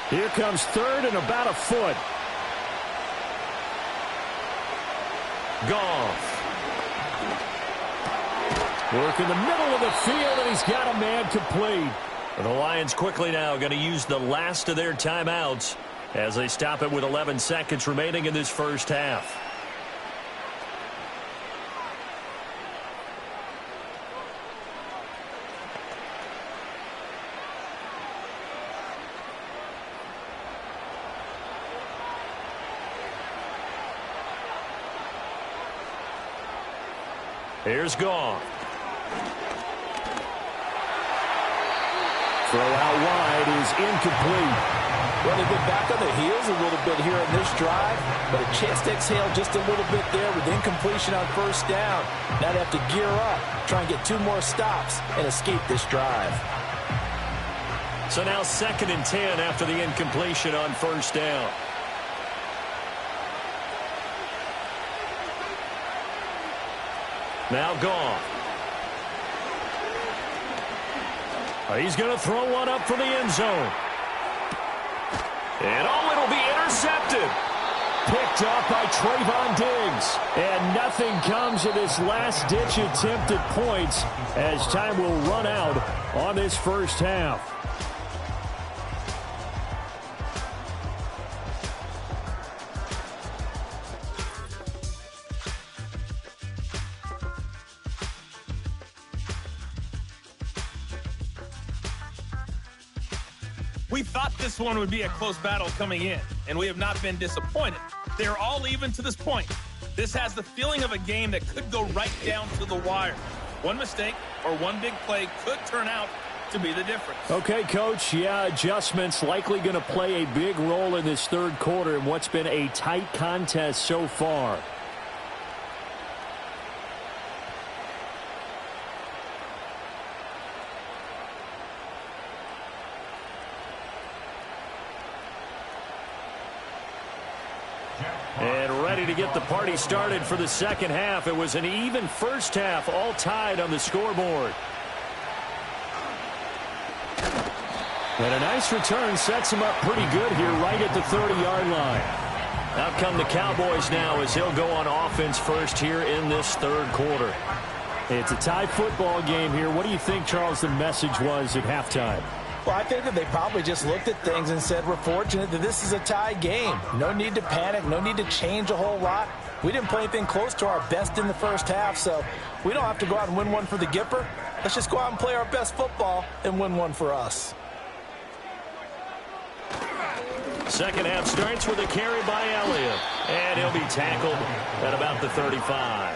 Here comes 3rd and about a foot. Goff. Work in the middle of the field, and he's got a man complete. The Lions quickly now going to use the last of their timeouts as they stop it with 11 seconds remaining in this first half. Here's Goff. Throw out wide is incomplete. Well, they've been back on the heels a little bit here in this drive, but a chance to exhale just a little bit there with incompletion on 1st down. Now they have to gear up, try and get 2 more stops, and escape this drive. So now 2nd and 10 after the incompletion on 1st down. Now Goff. He's going to throw one up for the end zone. And it'll be intercepted. Picked off by Trayvon Diggs. And nothing comes of this last-ditch attempt at points as time will run out on this first half. We thought this one would be a close battle coming in, and we have not been disappointed. They're all even to this point. This has the feeling of a game that could go right down to the wire. One mistake or one big play could turn out to be the difference. Okay, Coach, adjustments likely going to play a big role in this 3rd quarter in what's been a tight contest so far. And ready to get the party started for the 2nd half. It was an even first half, all tied on the scoreboard. And a nice return sets him up pretty good here right at the 30-yard line. Out come the Cowboys now as he'll go on offense first here in this 3rd quarter. It's a tie football game here. What do you think, Charles, the message was at halftime? Well, I think that they probably just looked at things and said, we're fortunate that this is a tie game. No need to panic, no need to change a whole lot. We didn't play anything close to our best in the first half, so we don't have to go out and win one for the Gipper. Let's just go out and play our best football and win one for us. 2nd half starts with a carry by Elliott, and he'll be tackled at about the 35.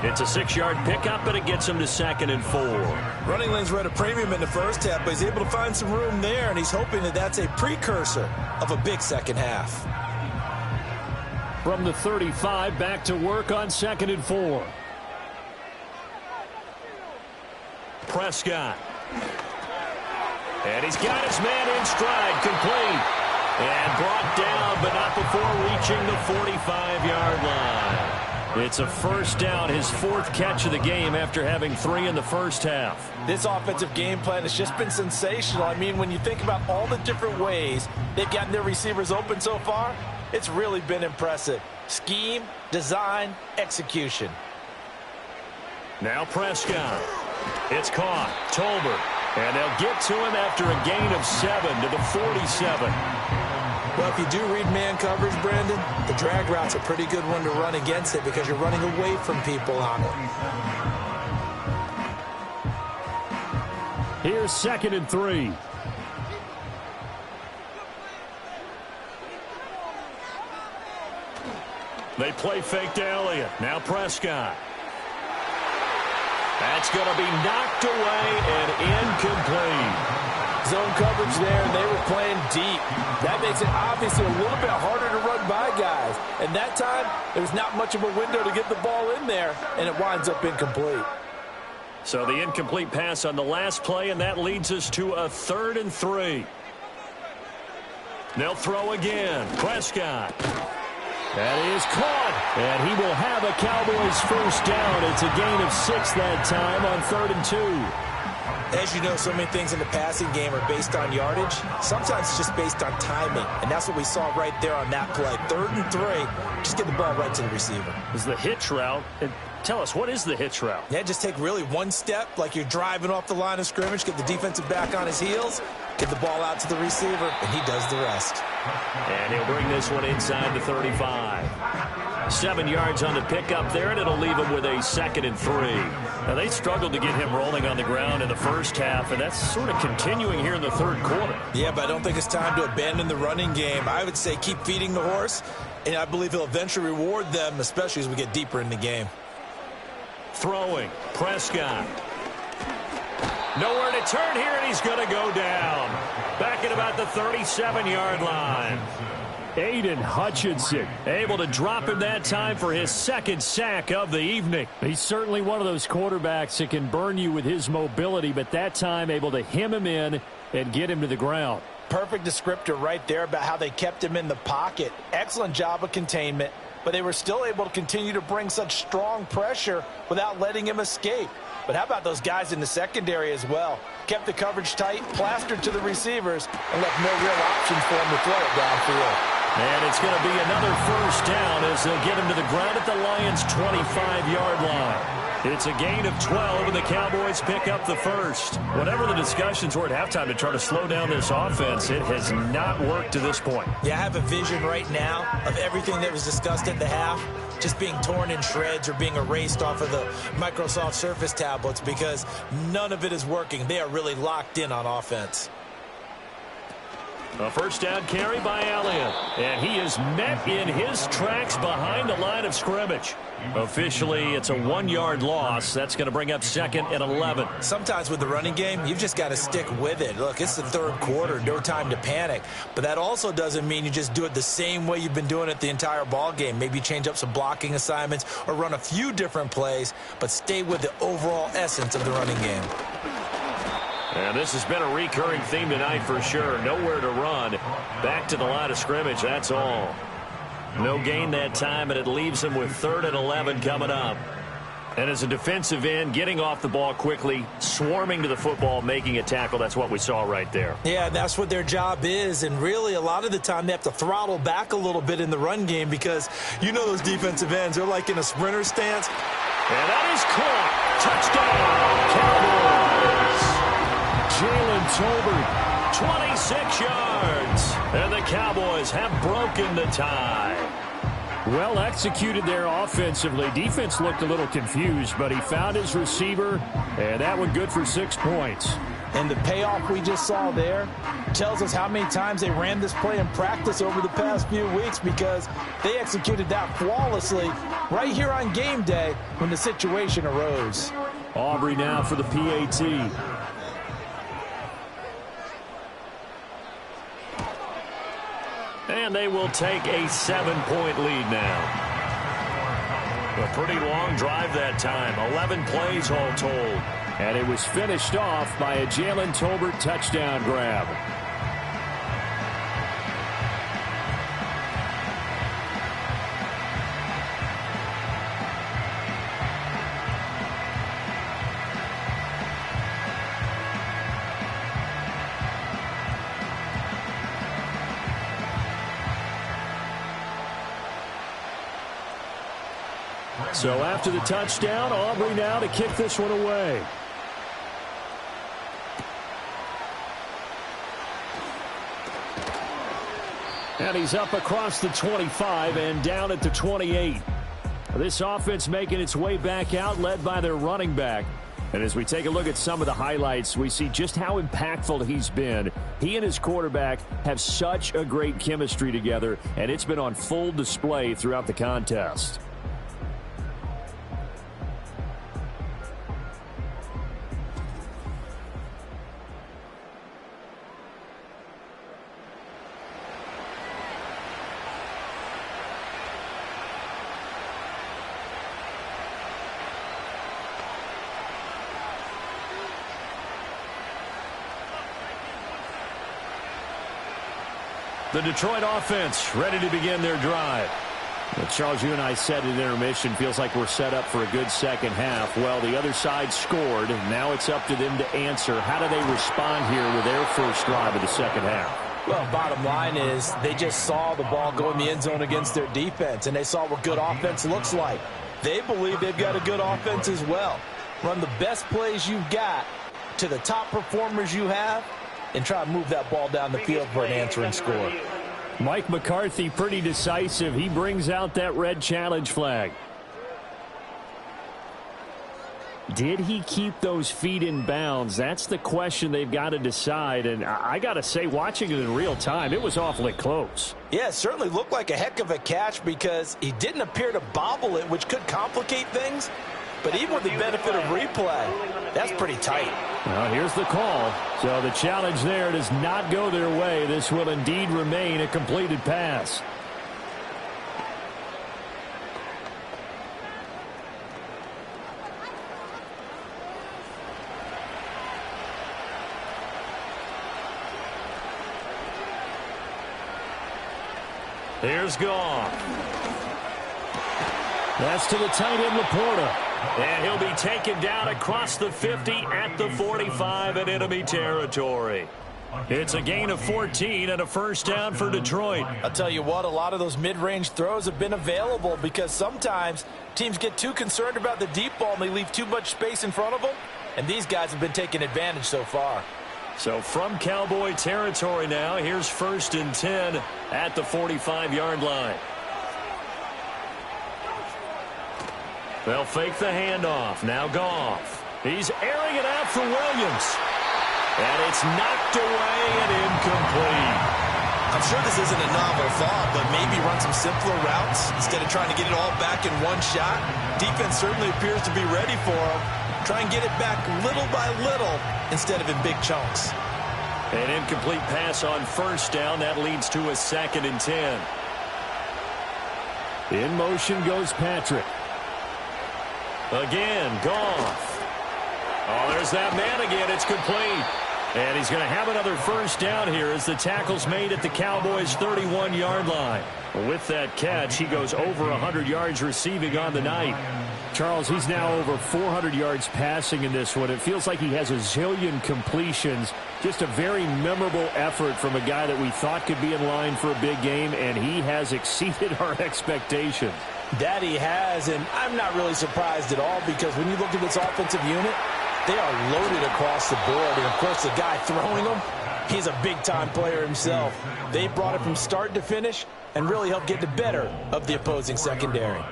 It's a 6-yard pickup, but it gets him to 2nd and 4. Running lanes were at a premium in the first half, but he's able to find some room there, and he's hoping that that's a precursor of a big 2nd half. From the 35, back to work on 2nd and 4. Prescott. And he's got his man in stride, complete. And brought down, but not before reaching the 45-yard line. It's a 1st down, his 4th catch of the game after having 3 in the first half. This offensive game plan has just been sensational. I mean, when you think about all the different ways they've gotten their receivers open so far, it's really been impressive. Scheme, design, execution. Now Prescott. It's caught. Tolbert. And they'll get to him after a gain of 7 to the 47. Well, if you do read man coverage, Brandon, the drag route's a pretty good one to run against it because you're running away from people on it. Here's 2nd and 3. They play fake to Elliott. Now Prescott. That's going to be knocked away and incomplete. Zone coverage there, and they were playing deep. That makes it obviously a little bit harder to run by guys. And that time, there's not much of a window to get the ball in there, and it winds up incomplete. So the incomplete pass on the last play, and that leads us to a 3rd and 3. They'll throw again. Prescott. That is caught, and he will have a Cowboys first down. It's a gain of 6 that time on 3rd and 2. As you know, so many things in the passing game are based on yardage. Sometimes it's just based on timing, and that's what we saw right there on that play. 3rd and 3, just get the ball right to the receiver. Is the hitch route. Tell us, what is the hitch route? Yeah, just take really one step like you're driving off the line of scrimmage, get the defensive back on his heels, get the ball out to the receiver, and he does the rest. And he'll bring this one inside the 35. 7 yards on the pickup there, and it'll leave him with a 2nd and 3. Now, they struggled to get him rolling on the ground in the first half, and that's sort of continuing here in the 3rd quarter. Yeah, but I don't think it's time to abandon the running game. I would say keep feeding the horse, and I believe he'll eventually reward them, especially as we get deeper in the game. Throwing, Prescott. Nowhere to turn here, and he's going to go down. Back at about the 37-yard line. Aiden Hutchinson able to drop him that time for his 2nd sack of the evening. He's certainly one of those quarterbacks that can burn you with his mobility, but that time able to hem him in and get him to the ground. Perfect descriptor right there about how they kept him in the pocket. Excellent job of containment, but they were still able to continue to bring such strong pressure without letting him escape. But how about those guys in the secondary as well? Kept the coverage tight, plastered to the receivers, and left no real options for him to throw it downfield. And it's going to be another first down as they'll get him to the ground at the Lions' 25-yard line. It's a gain of 12, and the Cowboys pick up the first. Whatever the discussions were at halftime to try to slow down this offense, it has not worked to this point. Yeah, I have a vision right now of everything that was discussed at the half just being torn in shreds or being erased off of the Microsoft Surface tablets because none of it is working. They are really locked in on offense. A first down carry by Elliott, and he is met in his tracks behind the line of scrimmage. Officially, it's a 1-yard loss. That's going to bring up 2nd and 11. Sometimes with the running game, you've just got to stick with it. Look, it's the 3rd quarter, no time to panic. But that also doesn't mean you just do it the same way you've been doing it the entire ball game. Maybe change up some blocking assignments or run a few different plays, but stay with the overall essence of the running game. And this has been a recurring theme tonight for sure. Nowhere to run. Back to the line of scrimmage, that's all. No gain that time, and it leaves him with 3rd and 11 coming up. And as a defensive end, getting off the ball quickly, swarming to the football, making a tackle, that's what we saw right there. Yeah, that's what their job is, and really a lot of the time they have to throttle back a little bit in the run game because you know those defensive ends, they're like in a sprinter stance. And that is caught. Touchdown, Cowboys. Jalen Tolbert, 26 yards. And the Cowboys have broken the tie. Well executed there offensively. Defense looked a little confused, but he found his receiver, and that one good for 6 points. And the payoff we just saw there tells us how many times they ran this play in practice over the past few weeks because they executed that flawlessly right here on game day when the situation arose. Aubrey now for the PAT. And they will take a 7-point lead now. A pretty long drive that time. 11 plays all told. And it was finished off by a Jalen Tolbert touchdown grab. So after the touchdown, Aubrey now to kick this one away. And he's up across the 25 and down at the 28. This offense making its way back out, led by their running back. And as we take a look at some of the highlights, we see just how impactful he's been. He and his quarterback have such a great chemistry together, and it's been on full display throughout the contest. The Detroit offense ready to begin their drive. Well, Charles, you and I said at intermission, feels like we're set up for a good second half. Well, the other side scored. Now it's up to them to answer. How do they respond here with their first drive of the second half? Well, bottom line is they just saw the ball go in the end zone against their defense, and they saw what good offense looks like. They believe they've got a good offense as well. Run the best plays you've got to the top performers you have, and try to move that ball down the field for an answering score. Mike McCarthy pretty decisive. He brings out that red challenge flag. Did he keep those feet in bounds? That's the question they've got to decide. And I got to say, watching it in real time, it was awfully close. Yeah, it certainly looked like a heck of a catch because he didn't appear to bobble it, which could complicate things. But even with the benefit of replay, that's pretty tight. Well, here's the call. So the challenge there does not go their way. This will indeed remain a completed pass. Here's Goff. That's to the tight end, Laporta. And he'll be taken down across the 50 at the 45 in enemy territory. It's a gain of 14 and a first down for Detroit. I'll tell you what, a lot of those mid-range throws have been available because sometimes teams get too concerned about the deep ball and they leave too much space in front of them. And these guys have been taking advantage so far. So from Cowboy territory now, here's 1st and 10 at the 45-yard line. They'll fake the handoff. Now Goff. He's airing it out for Williams. And it's knocked away and incomplete. I'm sure this isn't a novel thought, but maybe run some simpler routes instead of trying to get it all back in one shot. Defense certainly appears to be ready for him. Try and get it back little by little instead of in big chunks. An incomplete pass on first down. That leads to a 2nd and 10. In motion goes Patrick. Again, Goff. Oh, there's that man again. It's complete. And he's going to have another first down here as the tackle's made at the Cowboys' 31-yard line. With that catch, he goes over 100 yards receiving on the night. Charles, he's now over 400 yards passing in this one. It feels like he has a zillion completions. Just a very memorable effort from a guy that we thought could be in line for a big game, and he has exceeded our expectations. That he has, and I'm not really surprised at all because when you look at this offensive unit, they are loaded across the board. And, of course, the guy throwing them, he's a big-time player himself. They brought it from start to finish and really helped get the better of the opposing secondary.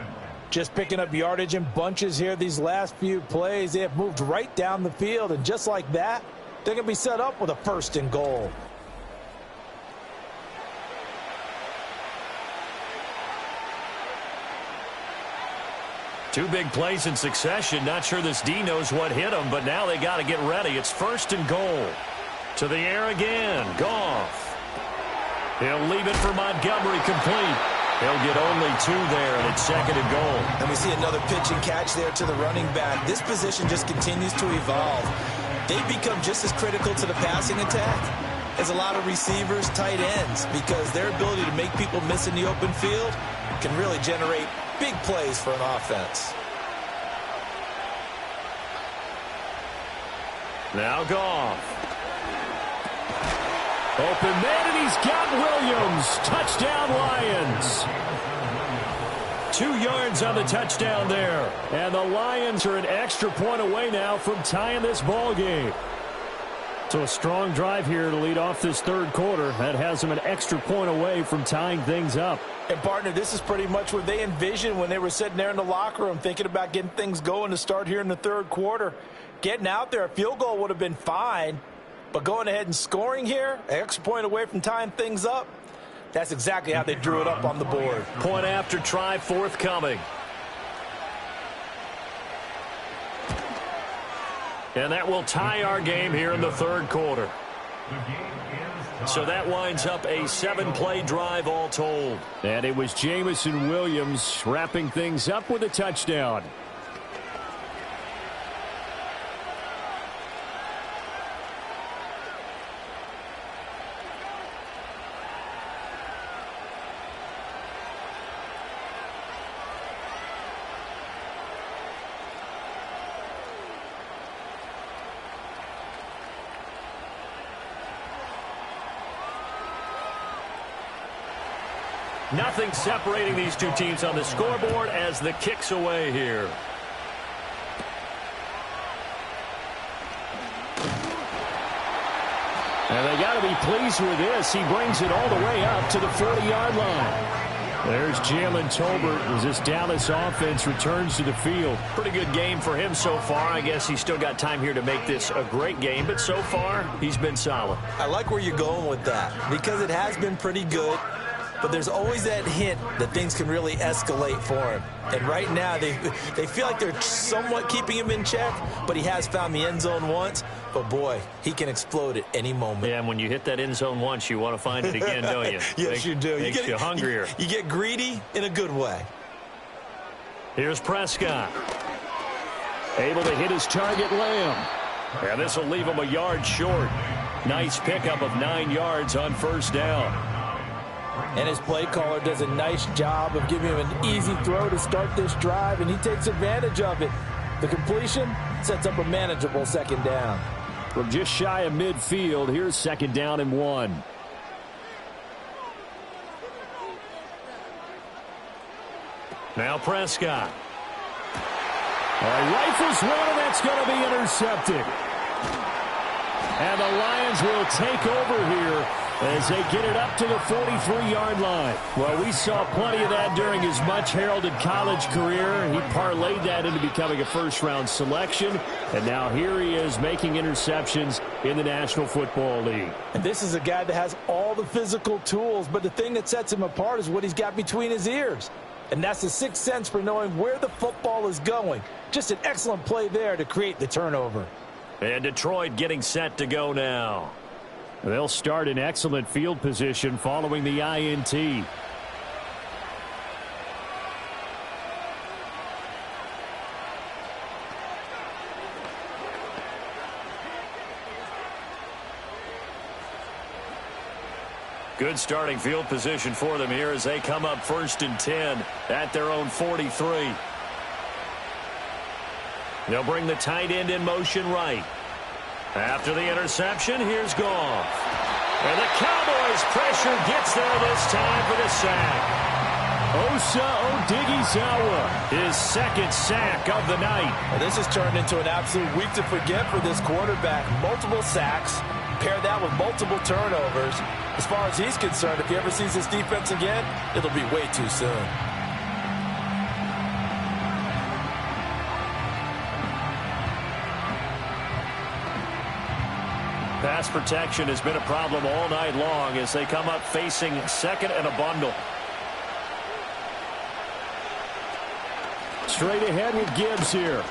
Just picking up yardage in bunches here these last few plays. They have moved right down the field, and just like that, they're going to be set up with a 1st and goal. Two big plays in succession. Not sure this D knows what hit him, but now they got to get ready. It's 1st and goal. To the air again. Goff. He'll leave it for Montgomery complete. He'll get only 2 there, and it's 2nd and goal. And we see another pitch and catch there to the running back. This position just continues to evolve. They become just as critical to the passing attack as a lot of receivers, tight ends, because their ability to make people miss in the open field can really generate big plays for an offense. Now Goff. Open man, and he's got Williams. Touchdown, Lions. 2 yards on the touchdown there. And the Lions are an extra point away now from tying this ball game. So a strong drive here to lead off this 3rd quarter. That has them an extra point away from tying things up. And, partner, this is pretty much what they envisioned when they were sitting there in the locker room thinking about getting things going to start here in the 3rd quarter. Getting out there, a field goal would have been fine. But going ahead and scoring here, an extra point away from tying things up, that's exactly how they drew it up on the board. Point after try forthcoming. And that will tie our game here in the 3rd quarter. So that winds up a 7-play drive all told. And it was Jamison Williams wrapping things up with a touchdown. Nothing separating these two teams on the scoreboard as the kick's away here. And they got to be pleased with this. He brings it all the way up to the 40-yard line. There's Jalen Tolbert as this Dallas offense returns to the field. Pretty good game for him so far. I guess he's still got time here to make this a great game, but so far, he's been solid. I like where you're going with that because it has been pretty good, but there's always that hint that things can really escalate for him. And right now, they feel like they're somewhat keeping him in check, but he has found the end zone once. But, boy, he can explode at any moment. Yeah, and when you hit that end zone once, you want to find it again, don't you? Yes, you do. Makes you hungrier. You get greedy in a good way. Here's Prescott. Able to hit his target, Lamb. And this will leave him a yard short. Nice pickup of 9 yards on first down. And his play caller does a nice job of giving him an easy throw to start this drive, and he takes advantage of it. The completion sets up a manageable second down. From just shy of midfield, here's second down and 1. Now Prescott. Rifles one, and that's going to be intercepted. And the Lions will take over here as they get it up to the 43-yard line. Well, we saw plenty of that during his much-heralded college career. He parlayed that into becoming a first-round selection, and now here he is making interceptions in the National Football League. And this is a guy that has all the physical tools, but the thing that sets him apart is what he's got between his ears. And that's the sixth sense for knowing where the football is going. Just an excellent play there to create the turnover. And Detroit getting set to go now. They'll start in excellent field position following the INT. Good starting field position for them here as they come up 1st and 10 at their own 43. They'll bring the tight end in motion right. After the interception, here's Goff. And the Cowboys' pressure gets there this time for the sack. Osa Odighizuwa, his second sack of the night. Well, this has turned into an absolute week to forget for this quarterback. Multiple sacks, pair that with multiple turnovers. As far as he's concerned, if he ever sees this defense again, it'll be way too soon. Pass protection has been a problem all night long as they come up facing second and a bundle. Straight ahead with Gibbs here.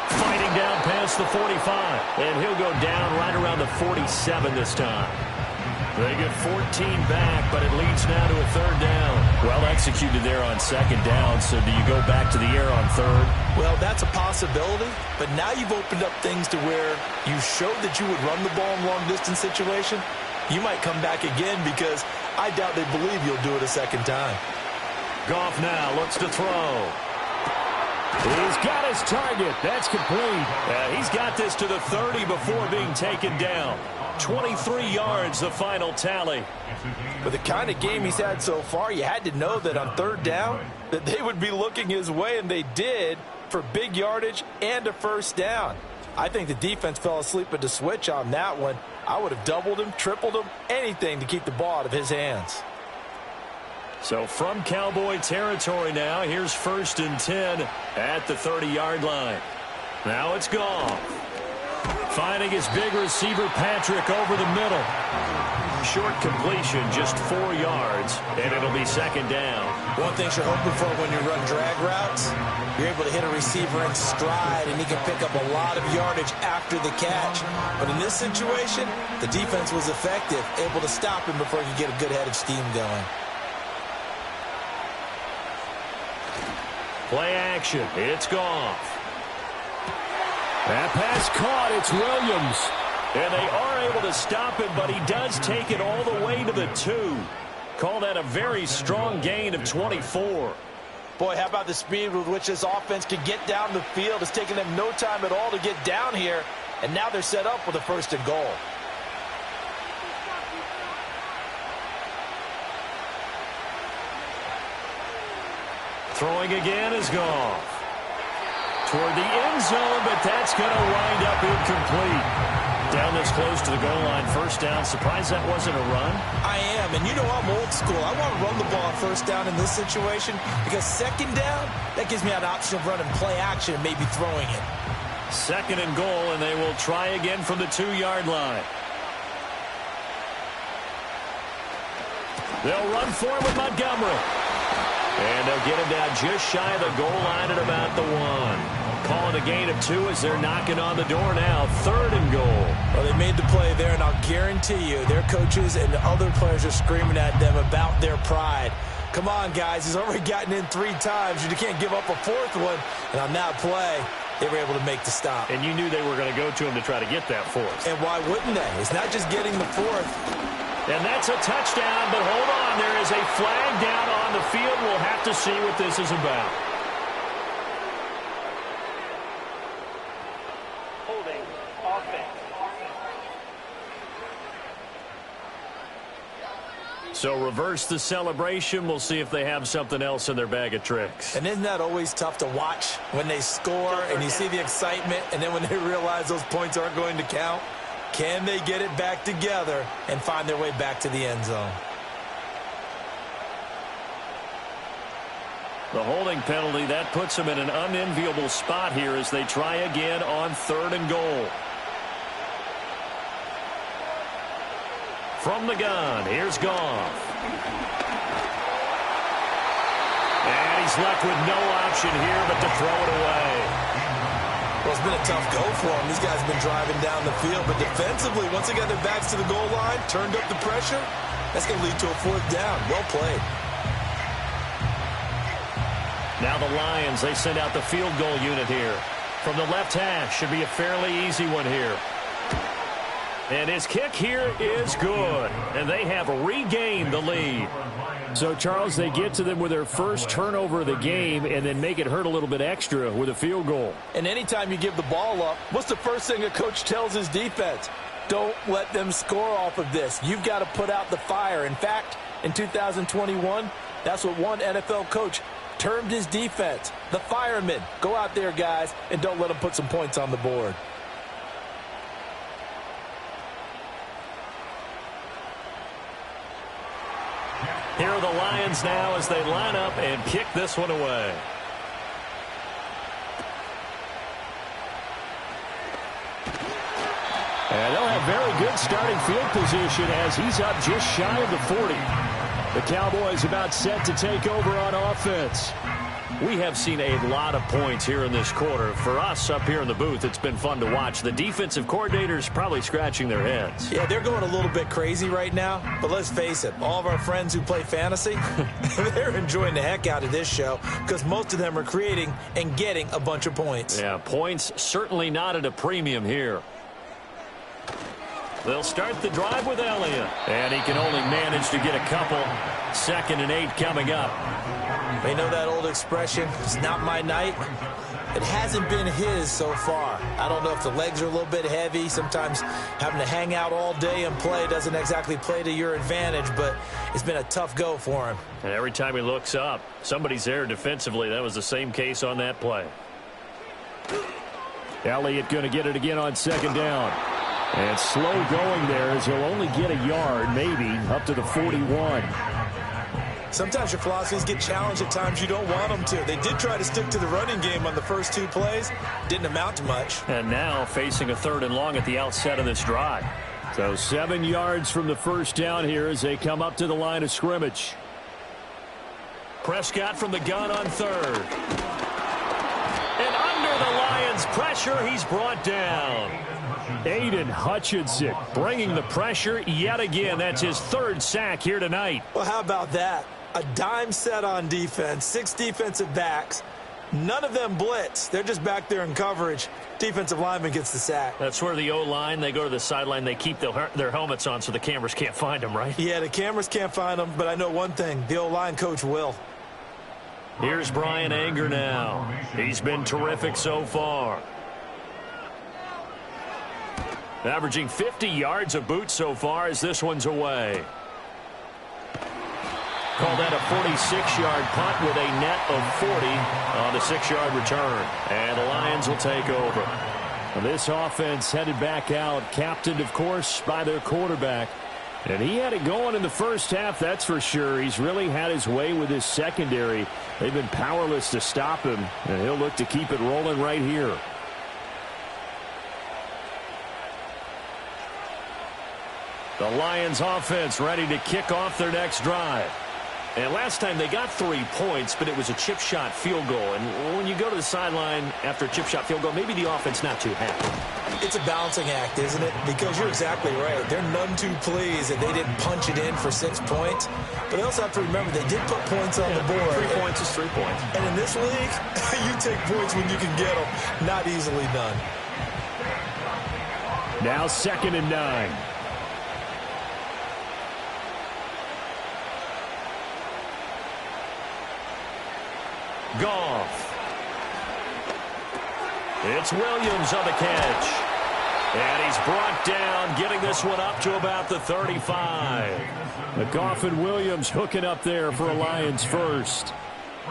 Fighting down past the 45. And he'll go down right around the 47 this time. They get 14 back, but it leads now to a third down. Well executed there on second down, so do you go back to the air on third? Well, that's a possibility, but now you've opened up things to where you showed that you would run the ball in long-distance situation. You might come back again because I doubt they believe you'll do it a second time. Goff now looks to throw. He's got his target. That's complete. He's got this to the 30 before being taken down. 23 yards, the final tally. With the kind of game he's had so far, you had to know that on third down that they would be looking his way, and they did for big yardage and a first down. I think the defense fell asleep at the switch on that one. I would have doubled him, tripled him, anything to keep the ball out of his hands. So from Cowboy territory now, here's 1st and 10 at the 30-yard line. Now it's Goff. Finding his big receiver, Patrick, over the middle. Short completion, just 4 yards, and it'll be second down. One thing you're hoping for when you run drag routes, you're able to hit a receiver in stride, and he can pick up a lot of yardage after the catch. But in this situation, the defense was effective, able to stop him before he could get a good head of steam going. Play action. It's Goff. That pass caught. It's Williams. And they are able to stop him, but he does take it all the way to the 2. Call that a very strong gain of 24. Boy, how about the speed with which this offense can get down the field? It's taken them no time at all to get down here, and now they're set up with a 1st and goal. Throwing again is Goff. Toward the end zone, but that's going to wind up incomplete. Down this close to the goal line, first down. Surprised that wasn't a run? I am, and you know I'm old school. I want to run the ball first down in this situation because second down, that gives me an option of running play action and maybe throwing it. Second and goal, and they will try again from the 2-yard line. They'll run for it with Montgomery. And they'll get him down just shy of the goal line at about the 1. Calling a gain of 2 as they're knocking on the door now. 3rd and goal. Well, they made the play there, and I'll guarantee you their coaches and the other players are screaming at them about their pride. Come on, guys. He's already gotten in 3 times. You can't give up a 4th one. And on that play, they were able to make the stop. And you knew they were going to go to him to try to get that 4th. And why wouldn't they? It's not just getting the 4th. And that's a touchdown, but hold on. There is a flag down on the field. We'll have to see what this is about. Holding offense. So reverse the celebration. We'll see if they have something else in their bag of tricks. And isn't that always tough to watch when they score and you see the excitement and then when they realize those points aren't going to count? Can they get it back together and find their way back to the end zone? The holding penalty, that puts them in an unenviable spot here as they try again on 3rd and goal. From the gun, here's Goff. And he's left with no option here but to throw it away. Well, it's been a tough go for them. These guys have been driving down the field. But defensively, once they got their backs to the goal line, turned up the pressure, that's going to lead to a 4th down. Well played. Now the Lions, they send out the field goal unit here. From the left hash, should be a fairly easy one here. And his kick here is good. And they have regained the lead. So, Charles, they get to them with their first turnover of the game and then make it hurt a little bit extra with a field goal. And anytime you give the ball up, what's the first thing a coach tells his defense? Don't let them score off of this. You've got to put out the fire. In fact, in 2021, that's what one NFL coach termed his defense. The firemen. Go out there, guys, and don't let them put some points on the board. Here are the Lions now as they line up and kick this one away. And they'll have very good starting field position as he's up just shy of the 40. The Cowboys about set to take over on offense. We have seen a lot of points here in this quarter. For us up here in the booth, it's been fun to watch. The defensive coordinators probably scratching their heads. Yeah, they're going a little bit crazy right now. But let's face it, all of our friends who play fantasy, they're enjoying the heck out of this show because most of them are creating and getting a bunch of points. Yeah, points certainly not at a premium here. They'll start the drive with Elliott. And he can only manage to get a couple. 2nd and 8 coming up. They know that old expression, it's not my night. It hasn't been his so far. I don't know if the legs are a little bit heavy. Sometimes having to hang out all day and play doesn't exactly play to your advantage, but it's been a tough go for him. And every time he looks up, somebody's there defensively. That was the same case on that play. Elliott going to get it again on 2nd down. And slow going there as he'll only get a yard, maybe, up to the 41. Sometimes your philosophies get challenged at times you don't want them to. They did try to stick to the running game on the first 2 plays. Didn't amount to much. And now facing a 3rd and long at the outset of this drive. So 7 yards from the first down here as they come up to the line of scrimmage. Prescott from the gun on 3rd. And under the Lions' pressure, he's brought down. Aiden Hutchinson bringing the pressure yet again. That's his 3rd sack here tonight. Well, how about that? A dime set on defense, 6 defensive backs. None of them blitz. They're just back there in coverage. Defensive lineman gets the sack. That's where the O-line, they go to the sideline, they keep their helmets on so the cameras can't find them, right? Yeah, the cameras can't find them, but I know one thing. The O-line coach will. Here's Brian Anger now. He's been terrific so far. Averaging 50 yards a boot so far as this one's away. call that a 46-yard punt with a net of 40 on the 6-yard return. And the Lions will take over. This offense headed back out, captained, of course, by their quarterback. And he had it going in the first half, that's for sure. He's really had his way with his secondary. They've been powerless to stop him, and he'll look to keep it rolling right here. The Lions offense ready to kick off their next drive. And last time they got 3 points, but it was a chip shot field goal. And when you go to the sideline after a chip shot field goal, maybe the offense not too happy. It's a balancing act, isn't it? Because you're exactly right. They're none too pleased that they didn't punch it in for 6 points. But they also have to remember they did put points on the board. 3 points is 3 points. And in this league, you take points when you can get them. Not easily done. Now 2nd and 9. Goff. It's Williams on the catch. And he's brought down, getting this one up to about the 35. Goff and Williams hooking up there for a Lions first.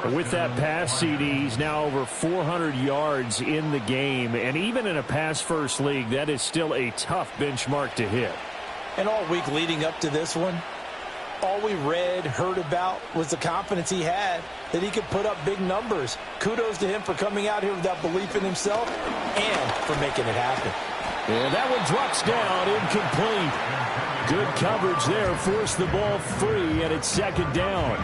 With that pass, CD, he's now over 400 yards in the game. And even in a pass-first league, that is still a tough benchmark to hit. And all week leading up to this one, all we read, heard about was the confidence he had that he could put up big numbers. Kudos to him for coming out here with that belief in himself and for making it happen. And that one drops down, incomplete. Good coverage there, forced the ball free, and it's 2nd down.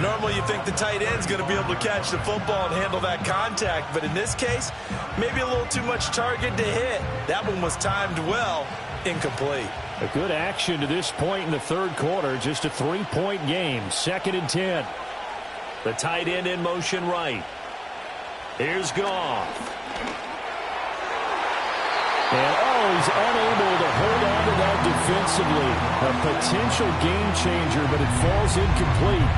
Normally you think the tight end's going to be able to catch the football and handle that contact, but in this case, maybe a little too much target to hit. That one was timed well, incomplete. A good action to this point in the 3rd quarter. Just a 3-point game. 2nd and 10. The tight end in motion right. Here's Goff. And he's unable to hold on to that defensively. A potential game changer, but it falls incomplete.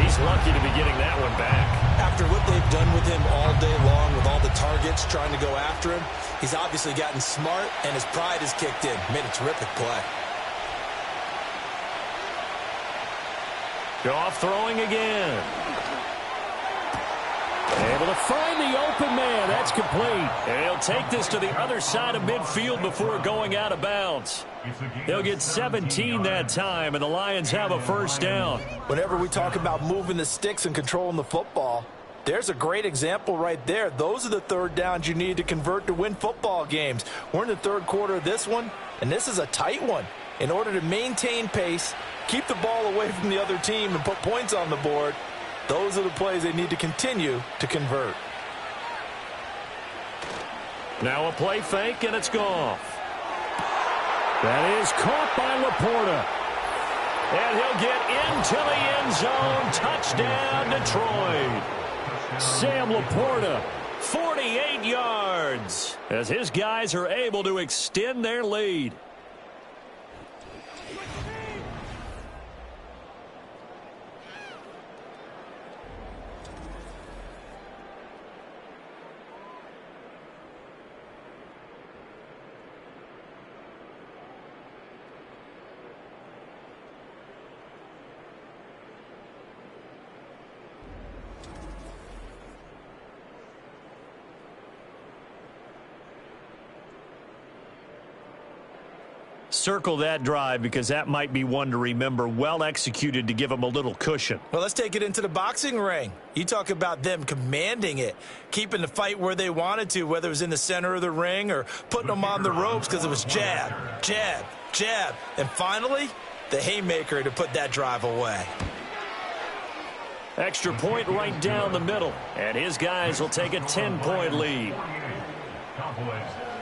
He's lucky to be getting that one back. After what they've done with him all day long, with all the targets trying to go after him, he's obviously gotten smart, and his pride has kicked in. Made a terrific play. Goff throwing again. Able to find the open man. That's complete. And he'll take this to the other side of midfield before going out of bounds. He'll get 17 that time, and the Lions have a 1st down. Whenever we talk about moving the sticks and controlling the football, there's a great example right there. Those are the 3rd downs you need to convert to win football games. We're in the 3rd quarter of this one, and this is a tight one. In order to maintain pace, keep the ball away from the other team, and put points on the board, those are the plays they need to continue to convert. Now a play fake, and it's Goff. That is caught by Laporta. And he'll get into the end zone. Touchdown, Detroit. Sam Laporta. 48 yards as his guys are able to extend their lead. Circle that drive because that might be one to remember. Well executed to give them a little cushion. Well, let's take it into the boxing ring. You talk about them commanding it, keeping the fight where they wanted to, whether it was in the center of the ring or putting them on the ropes because it was jab, jab, jab. And finally, the haymaker to put that drive away. Extra point right down the middle. And his guys will take a 10-point lead.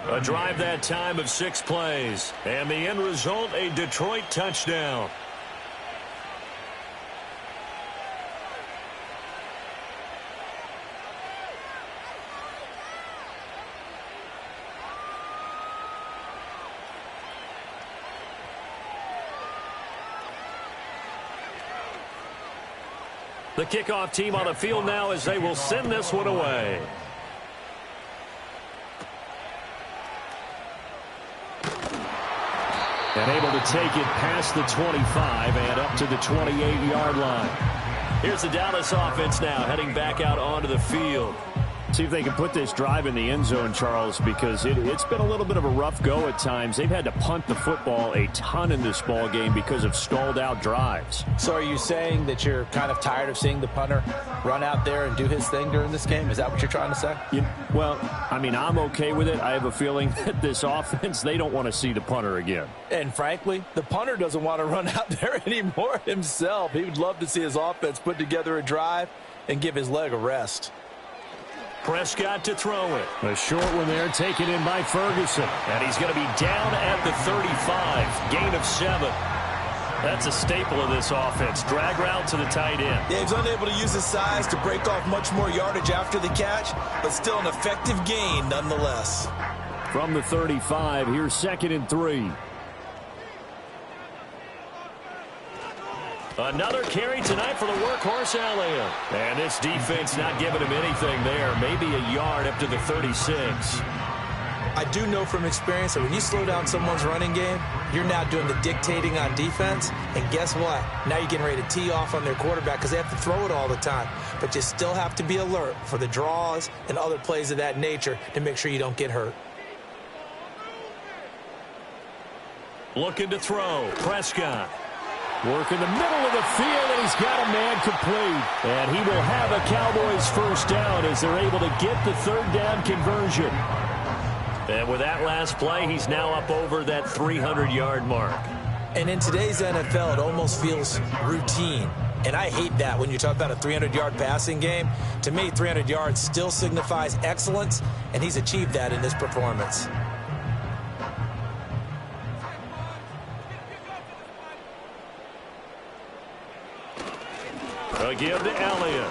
A drive that time of 6 plays. And the end result, a Detroit touchdown. The kickoff team on the field now as they will send this one away. And able to take it past the 25 and up to the 28-yard line. Here's the Dallas offense now heading back out onto the field. See if they can put this drive in the end zone, Charles, because it's been a little bit of a rough go at times. They've had to punt the football a ton in this ball game because of stalled-out drives. So are you saying that you're kind of tired of seeing the punter run out there and do his thing during this game? Is that what you're trying to say? Well, I mean, I'm okay with it. I have a feeling that this offense, they don't want to see the punter again. And frankly, the punter doesn't want to run out there anymore himself. He would love to see his offense put together a drive and give his leg a rest. Prescott to throw it. A short one there, taken in by Ferguson. And he's going to be down at the 35. Gain of 7. That's a staple of this offense. Drag route to the tight end. Yeah, he's unable to use his size to break off much more yardage after the catch, but still an effective gain nonetheless. From the 35, here's 2nd and 3. Another carry tonight for the workhorse Elliott. And this defense not giving him anything there. Maybe a yard up to the 36. I do know from experience that when you slow down someone's running game, you're now doing the dictating on defense. And guess what? Now you're getting ready to tee off on their quarterback because they have to throw it all the time. But you still have to be alert for the draws and other plays of that nature to make sure you don't get hurt. Looking to throw. Prescott. Work in the middle of the field, and he's got a man complete. And he will have a Cowboys first down as they're able to get the 3rd down conversion. And with that last play, he's now up over that 300-yard mark. And in today's NFL, it almost feels routine. And I hate that when you talk about a 300-yard passing game. To me, 300 yards still signifies excellence, and he's achieved that in this performance. Give to Elliott.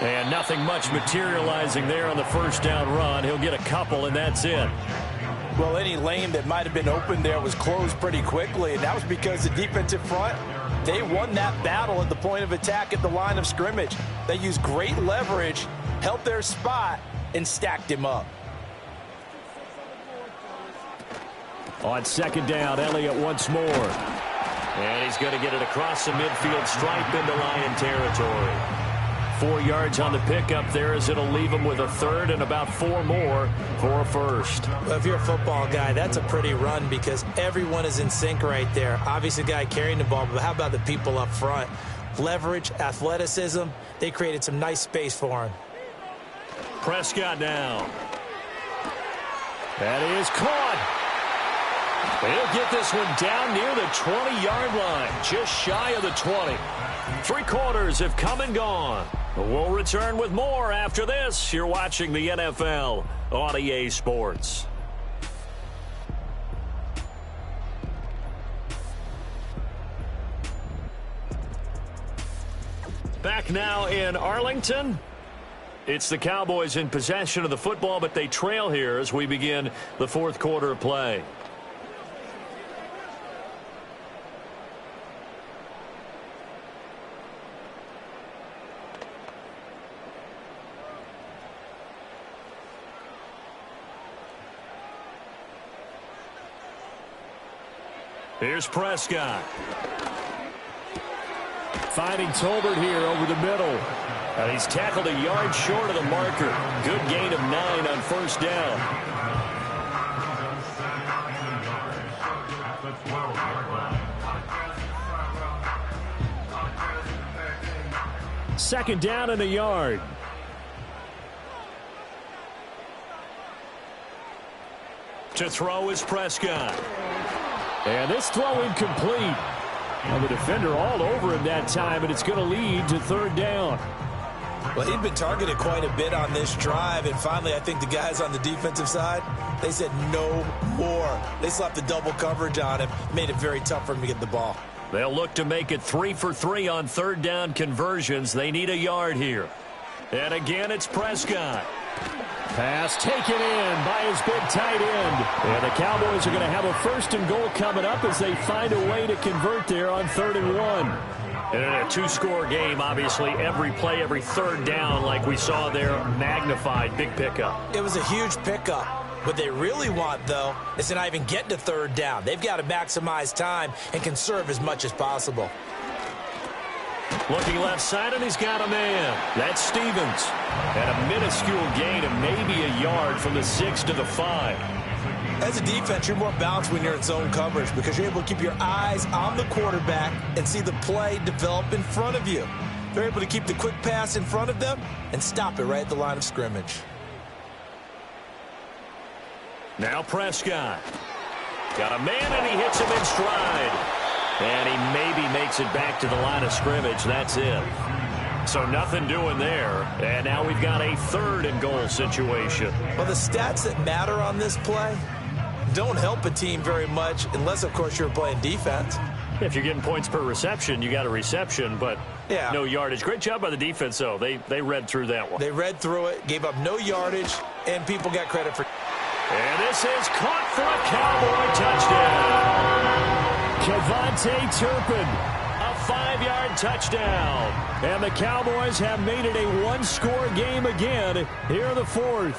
And nothing much materializing there on the first down run. He'll get a couple, and that's it. Well, any lane that might have been open there was closed pretty quickly, and that was because the defensive front, they won that battle at the point of attack at the line of scrimmage. They used great leverage, held their spot, and stacked him up. On 2nd down, Elliott once more. And he's going to get it across the midfield stripe into Lion territory. 4 yards on the pickup there as it'll leave him with a 3rd and about 4 more for a first. Well, if you're a football guy, that's a pretty run because everyone is in sync right there. Obviously, the guy carrying the ball, but how about the people up front? Leverage, athleticism, they created some nice space for him. Prescott now. That is caught. He'll get this one down near the 20-yard line, just shy of the 20. 3 quarters have come and gone. We'll return with more after this. You're watching the NFL on EA Sports. Back now in Arlington. It's the Cowboys in possession of the football, but they trail here as we begin the 4th quarter of play. Here's Prescott. Finding Tolbert here over the middle. And he's tackled a yard short of the marker. Good gain of 9 on first down. Second down and a yard. To throw is Prescott. And this throw incomplete. And the defender all over him that time, and it's going to lead to 3rd down. Well, he'd been targeted quite a bit on this drive, and finally I think the guys on the defensive side, they said no more. They slapped the double coverage on him, made it very tough for him to get the ball. They'll look to make it 3 for 3 on 3rd down conversions. They need a yard here. And again, it's Prescott. Pass taken in by his big tight end. And the Cowboys are going to have a 1st and goal coming up as they find a way to convert there on 3rd and 1. And in a 2-score game, obviously, every play, every 3rd down, like we saw there, magnified. Big pickup. It was a huge pickup. What they really want, though, is to not even get to third down. They've got to maximize time and conserve as much as possible. Looking left side, and he's got a man. That's Stevens. And a minuscule gain of maybe a yard from the 6 to the 5. As a defense, you're more balanced when you're in zone coverage because you're able to keep your eyes on the quarterback and see the play develop in front of you. They're able to keep the quick pass in front of them and stop it right at the line of scrimmage. Now Prescott. Got a man, and he hits him in stride. And he maybe makes it back to the line of scrimmage. That's it. So nothing doing there. And now we've got a 3rd and goal situation. Well, the stats that matter on this play don't help a team very much unless, of course, you're playing defense. If you're getting points per reception, you got a reception, but no yardage. Great job by the defense, though. They read through that one. They read through it, gave up no yardage, and people got credit for. And this is caught for a Cowboy touchdown. Kevontae Turpin, a 5-yard touchdown. And the Cowboys have made it a one-score game again here in the 4th.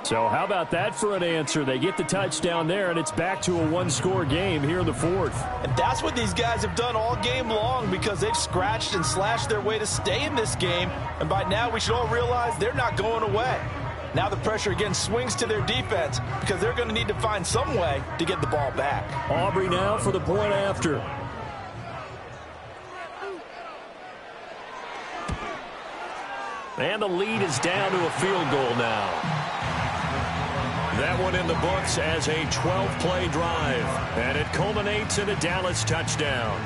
So how about that for an answer? They get the touchdown there, and it's back to a one-score game here in the 4th. And that's what these guys have done all game long because they've scratched and slashed their way to stay in this game. And by now, we should all realize they're not going away. Now the pressure again swings to their defense because they're going to need to find some way to get the ball back. Aubrey now for the point after. And the lead is down to a field goal now. That one in the books as a 12-play drive. And it culminates in a Dallas touchdown.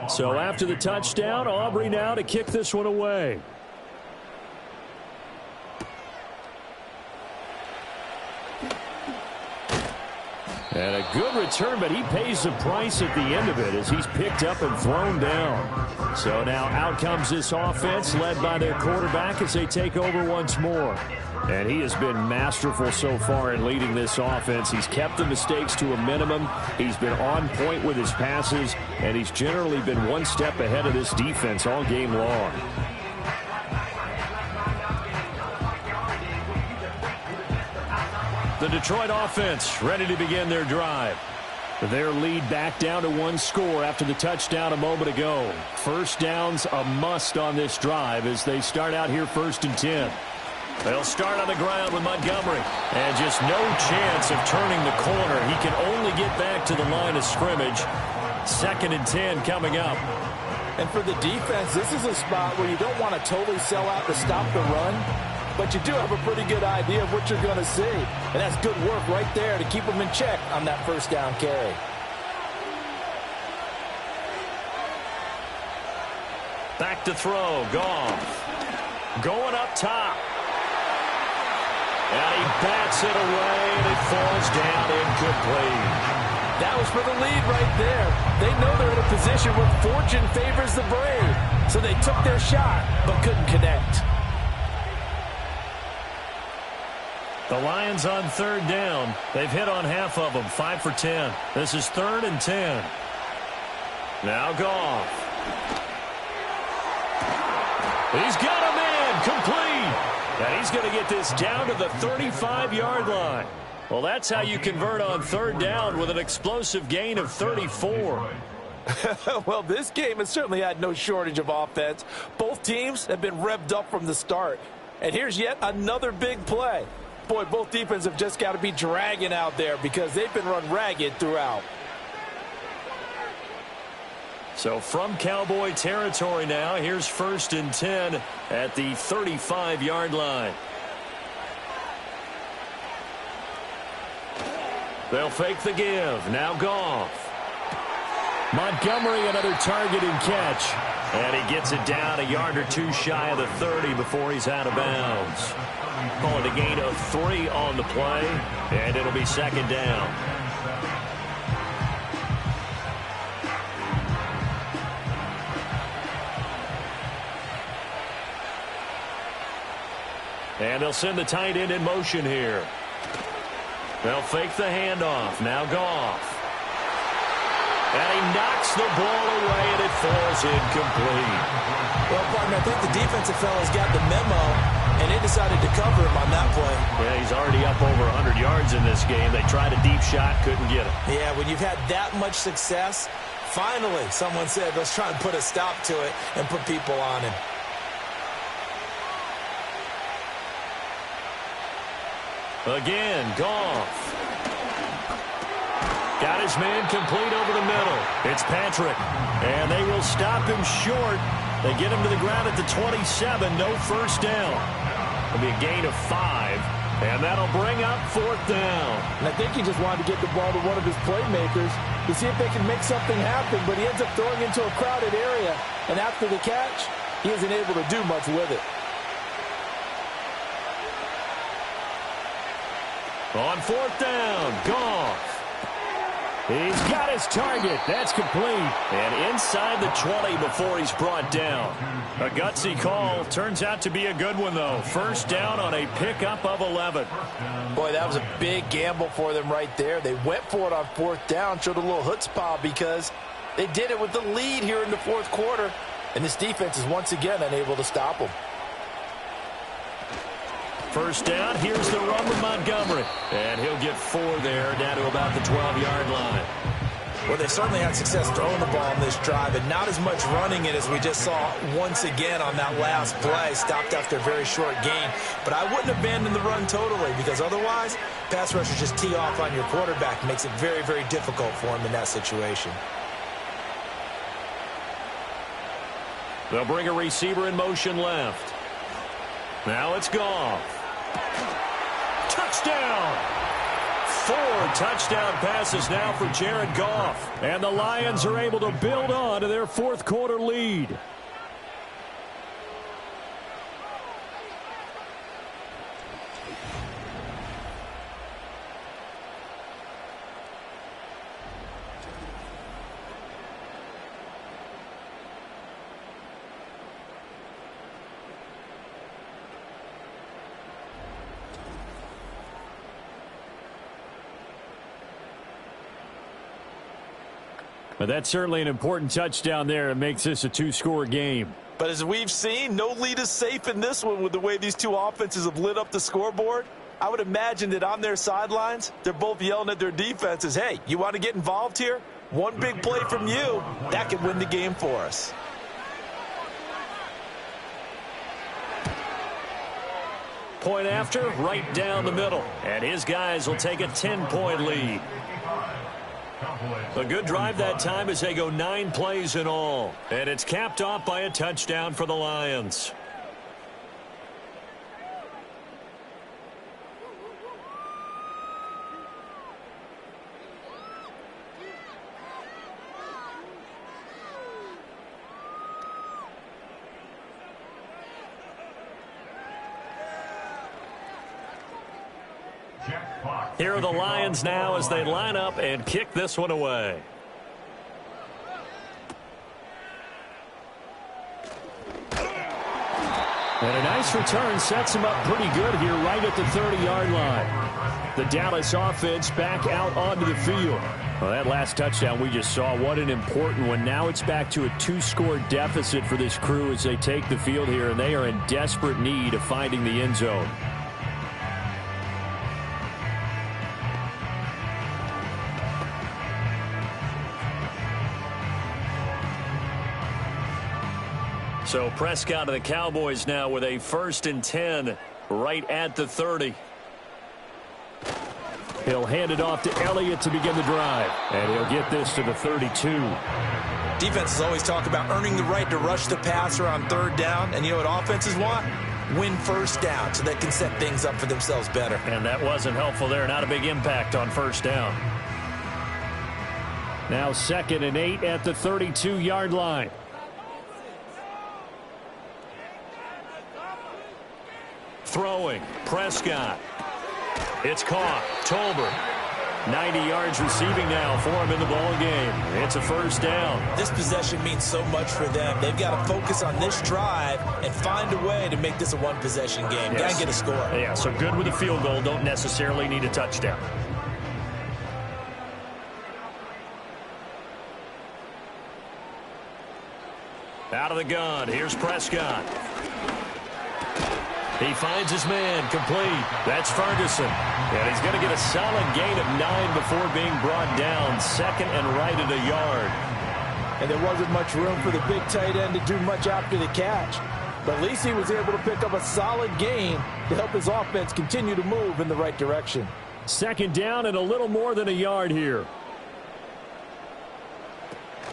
So after the touchdown, Aubrey now to kick this one away. And a good return, but he pays the price at the end of it as he's picked up and thrown down. So now out comes this offense led by their quarterback as they take over once more. And he has been masterful so far in leading this offense. He's kept the mistakes to a minimum. He's been on point with his passes, and he's generally been one step ahead of this defense all game long. The Detroit offense ready to begin their drive. Their lead back down to one score after the touchdown a moment ago. First down's a must on this drive as they start out here 1st and 10. They'll start on the ground with Montgomery. And just no chance of turning the corner. He can only get back to the line of scrimmage. 2nd and 10 coming up. And for the defense, this is a spot where you don't want to totally sell out to stop the run, but you do have a pretty good idea of what you're going to see. And that's good work right there to keep them in check on that 1st down carry. Back to throw. Goff. Going up top. And he bats it away, and it falls down incomplete. That was for the lead right there. They know they're in a position where fortune favors the brave. So they took their shot, but couldn't connect. The Lions on 3rd down. They've hit on half of them, 5 for 10. This is 3rd and 10. Now Goff. He's got a man, complete. And he's going to get this down to the 35-yard line. Well, that's how you convert on 3rd down with an explosive gain of 34. Well, this game has certainly had no shortage of offense. Both teams have been revved up from the start. And here's yet another big play. Boy, both defenses have just got to be dragging out there because they've been run ragged throughout. So from Cowboy territory now, here's 1st and 10 at the 35-yard line. They'll fake the give. Now Goff. Montgomery, another target and catch. And he gets it down a yard or two shy of the 30 before he's out of bounds. Call it a gain of 3 on the play, and it'll be 2nd down. And they'll send the tight end in motion here. They'll fake the handoff. Now Goff. And he knocks the ball away, and it falls incomplete. Well, partner, I think the defensive fellas got the memo, and they decided to cover him on that play. Yeah, he's already up over 100 yards in this game. They tried a deep shot, couldn't get it. Yeah, when you've had that much success, finally someone said, let's try and put a stop to it and put people on him. Again, Goff. Got his man complete over the middle. It's Patrick. And they will stop him short. They get him to the ground at the 27. No first down. It'll be a gain of 5. And that'll bring up 4th down. And I think he just wanted to get the ball to one of his playmakers to see if they can make something happen. But he ends up throwing into a crowded area. And after the catch, he isn't able to do much with it. On 4th down, Goff. He's got his target. That's complete. And inside the 20 before he's brought down. A gutsy call. Turns out to be a good one, though. First down on a pickup of 11. Boy, that was a big gamble for them right there. They went for it on 4th down, showed a little chutzpah because they did it with the lead here in the 4th quarter. And this defense is once again unable to stop them. First down, here's the run with Montgomery. And he'll get 4 there, down to about the 12-yard line. Well, they certainly had success throwing the ball on this drive, and not as much running it as we just saw once again on that last play. Stopped after a very short gain. But I wouldn't abandon the run totally, because otherwise, pass rushers just tee off on your quarterback. It makes it very, very difficult for him in that situation. They'll bring a receiver in motion left. Now it's Goff. Touchdown! 4 touchdown passes now for Jared Goff. And the Lions are able to build on to their 4th quarter lead. But that's certainly an important touchdown there. It makes this a 2-score game. But as we've seen, no lead is safe in this one with the way these two offenses have lit up the scoreboard. I would imagine that on their sidelines, they're both yelling at their defenses, hey, you want to get involved here? One big play from you, that could win the game for us. Point after, right down the middle. And his guys will take a 10-point lead. A good drive that time as they go 9 plays in all. And it's capped off by a touchdown for the Lions. Here are the Lions now as they line up and kick this one away. And a nice return sets him up pretty good here right at the 30-yard line. The Dallas offense back out onto the field. Well, that last touchdown we just saw, what an important one. Now it's back to a 2-score deficit for this crew as they take the field here, and they are in desperate need of finding the end zone. So Prescott of the Cowboys now with a 1st and 10 right at the 30. He'll hand it off to Elliott to begin the drive. And he'll get this to the 32. Defenses always talk about earning the right to rush the passer on 3rd down. And you know what offenses want? Win first down so they can set things up for themselves better. And that wasn't helpful there. Not a big impact on 1st down. Now 2nd and 8 at the 32-yard line. Throwing, Prescott. It's caught. Tolbert. 90 yards receiving now for him in the ball game. It's a first down. This possession means so much for them. They've got to focus on this drive and find a way to make this a one-possession game. Yes. Got to get a score. Yeah, so good with a field goal. Don't necessarily need a touchdown. Out of the gun, here's Prescott. He finds his man, complete. That's Ferguson. And he's going to get a solid gain of 9 before being brought down. Second and right at a yard. And there wasn't much room for the big tight end to do much after the catch. But at least he was able to pick up a solid gain to help his offense continue to move in the right direction. Second down and a little more than a yard here.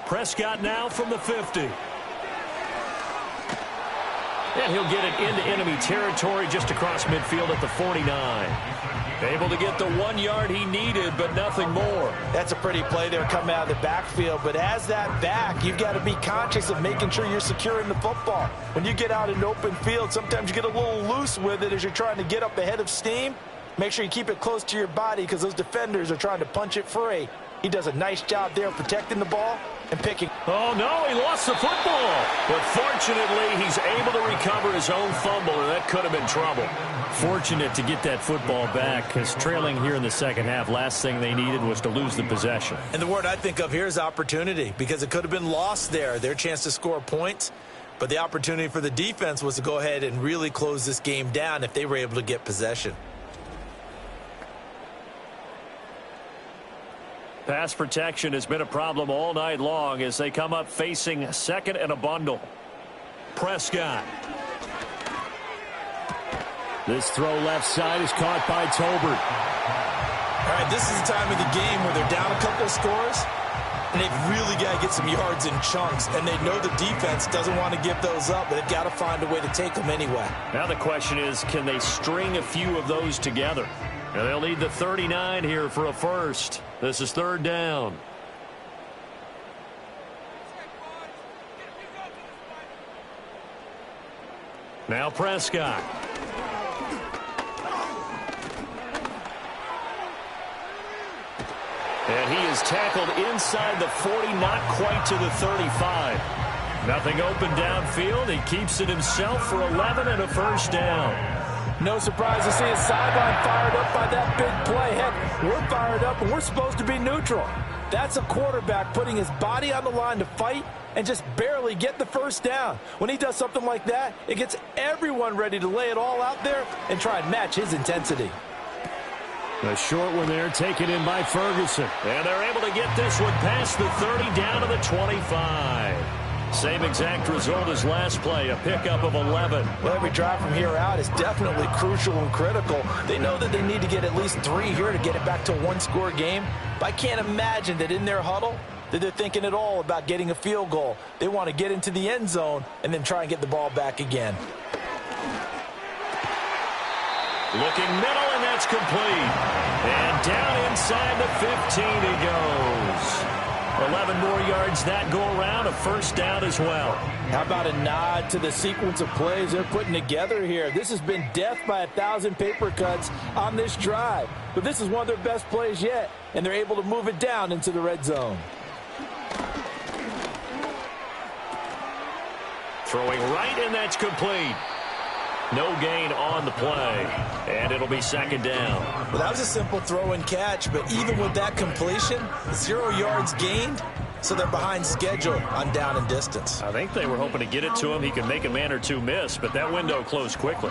Prescott now from the 50. And he'll get it into enemy territory just across midfield at the 49. Able to get the 1 yard he needed, but nothing more. That's a pretty play there coming out of the backfield. But as that back, you've got to be conscious of making sure you're securing the football. When you get out in open field, sometimes you get a little loose with it as you're trying to get up ahead of steam. Make sure you keep it close to your body because those defenders are trying to punch it free. He does a nice job there protecting the ball and picking. Oh, no, he lost the football. But fortunately, he's able to recover his own fumble, and that could have been trouble. Fortunate to get that football back because trailing here in the second half, last thing they needed was to lose the possession. And the word I think of here is opportunity because it could have been lost there, their chance to score points. But the opportunity for the defense was to go ahead and really close this game down if they were able to get possession. Pass protection has been a problem all night long as they come up facing second and a bundle. Prescott. This throw left side is caught by Tolbert. All right, this is the time of the game where they're down a couple of scores, and they've really got to get some yards in chunks, and they know the defense doesn't want to give those up, but they've got to find a way to take them anyway. Now the question is, can they string a few of those together? And they'll need the 39 here for a first. This is third down. Now Prescott. And he is tackled inside the 40, not quite to the 35. Nothing open downfield. He keeps it himself for 11 and a first down. No surprise to see his sideline fired up by that big play. Heck, we're fired up, and we're supposed to be neutral. That's a quarterback putting his body on the line to fight and just barely get the first down. When he does something like that, it gets everyone ready to lay it all out there and try and match his intensity. The short one there taken in by Ferguson. And they're able to get this one past the 30 down to the 25. Same exact result as last play, a pickup of 11. Well, every drive from here out is definitely crucial and critical. They know that they need to get at least 3 here to get it back to a one-score game. But I can't imagine that in their huddle that they're thinking at all about getting a field goal. They want to get into the end zone and then try and get the ball back again. Looking middle, and that's complete. And down inside the 15 he goes. 11 more yards that go around, a first down as well. How about a nod to the sequence of plays they're putting together here? This has been death by 1,000 paper cuts on this drive. But this is one of their best plays yet, and they're able to move it down into the red zone. Throwing right, and that's complete. No gain on the play, and it'll be second down. Well, that was a simple throw and catch, but even with that completion, 0 yards gained, so they're behind schedule on down and distance. I think they were hoping to get it to him. He could make a man or two miss, but that window closed quickly.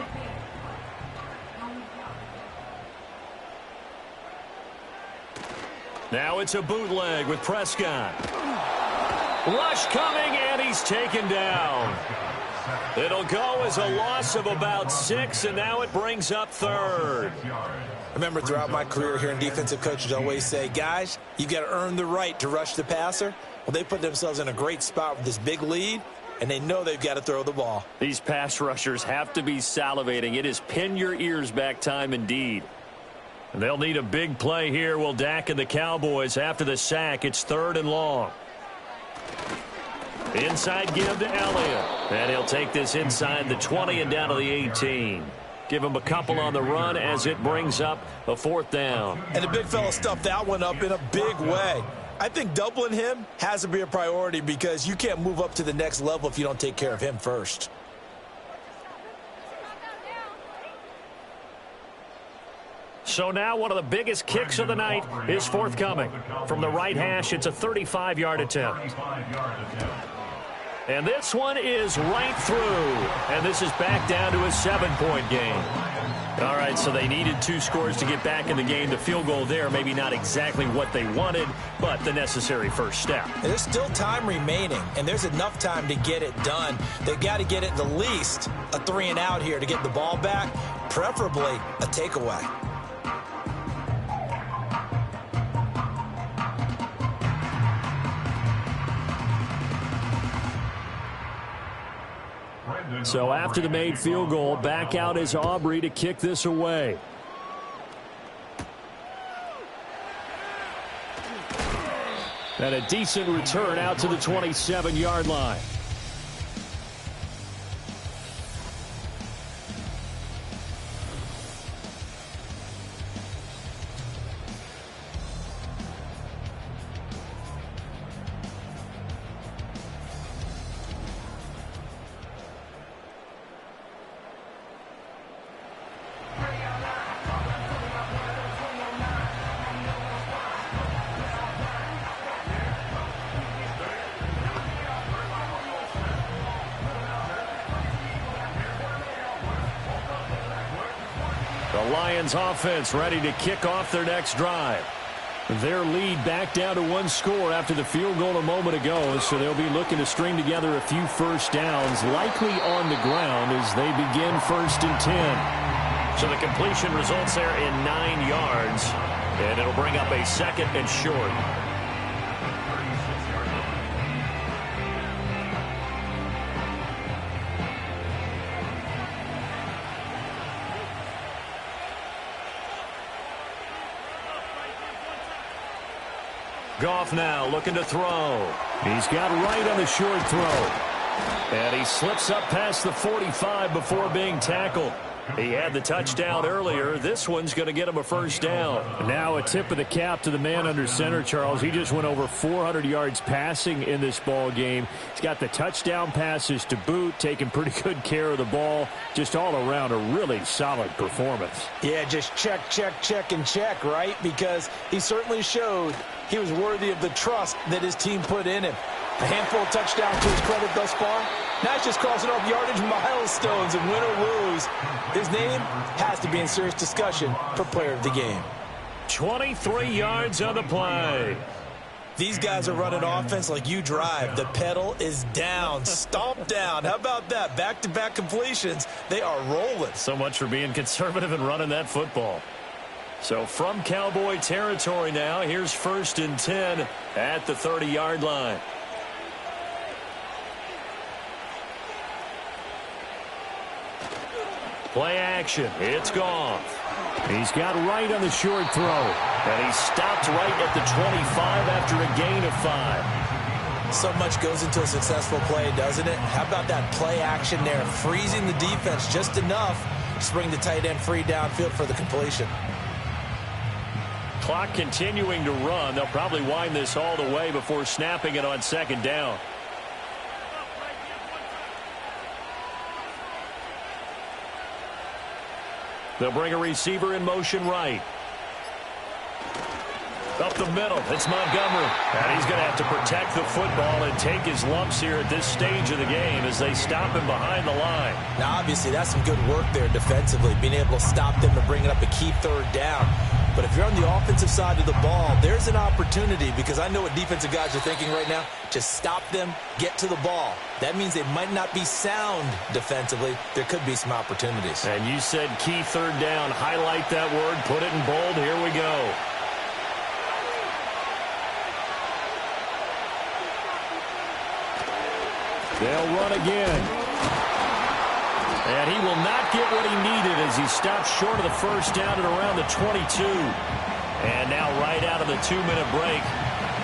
Now it's a bootleg with Prescott. Rush coming, and he's taken down. It'll go as a loss of about 6, and now it brings up third. I remember throughout my career here in defensive coaches always say, guys, you've got to earn the right to rush the passer. Well, they put themselves in a great spot with this big lead, and they know they've got to throw the ball. These pass rushers have to be salivating. It is pin your ears back time indeed. And they'll need a big play here. Will Dak and the Cowboys after the sack. It's third and long. Inside give to Elliott. And he'll take this inside the 20 and down to the 18. Give him a couple on the run as it brings up a 4th down. And the big fella stuffed that one up in a big way. I think doubling him has to be a priority because you can't move up to the next level if you don't take care of him first. So now one of the biggest kicks of the night is forthcoming. From the right hash, it's a 35-yard attempt. And this one is right through. And this is back down to a 7-point game. All right, so they needed 2 scores to get back in the game. The field goal there, maybe not exactly what they wanted, but the necessary first step. There's still time remaining, and there's enough time to get it done. They've got to get it at least a 3-and-out here to get the ball back, preferably a takeaway. So after the made field goal, back out is Aubrey to kick this away. And a decent return out to the 27-yard line. The Lions offense ready to kick off their next drive. Their lead back down to 1 score after the field goal a moment ago, so they'll be looking to string together a few first downs, likely on the ground as they begin 1st and 10. So the completion results there in 9 yards, and it'll bring up a 2nd and short. Goff now looking to throw. He's got right on the short throw. And he slips up past the 45 before being tackled. He had the touchdown earlier. This one's going to get him a first down. Now a tip of the cap to the man under center, Charles. He just went over 400 yards passing in this ball game. He's got the touchdown passes to boot, taking pretty good care of the ball. Just all around a really solid performance. Yeah, just check, and check, right? Because he certainly showed he was worthy of the trust that his team put in him. A handful of touchdowns to his credit thus far. Now he's just crossing off yardage milestones, and win or lose, his name has to be in serious discussion for player of the game. 23 yards on the play. These guys are running offense like you drive. The pedal is down, stomp down. How about that? Back-to-back completions. They are rolling. So much for being conservative and running that football. So from Cowboy territory now, here's 1st and 10 at the 30-yard line. Play action. It's Goff. He's got right on the short throw. And he stopped right at the 25 after a gain of 5. So much goes into a successful play, doesn't it? How about that play action there? Freezing the defense just enough to bring the tight end free downfield for the completion. Clock continuing to run. They'll probably wind this all the way before snapping it on 2nd down. They'll bring a receiver in motion right. Up the middle, it's Montgomery. And he's going to have to protect the football and take his lumps here at this stage of the game as they stop him behind the line. Now, obviously, that's some good work there defensively, being able to stop them and bring it up a key 3rd down. But if you're on the offensive side of the ball, there's an opportunity, because I know what defensive guys are thinking right now. Just stop them, get to the ball. That means they might not be sound defensively. There could be some opportunities. And you said key 3rd down. Highlight that word. Put it in bold. Here we go. They'll run again. And he will not get what he needed as he stopped short of the first down at around the 22. And now right out of the 2-minute break,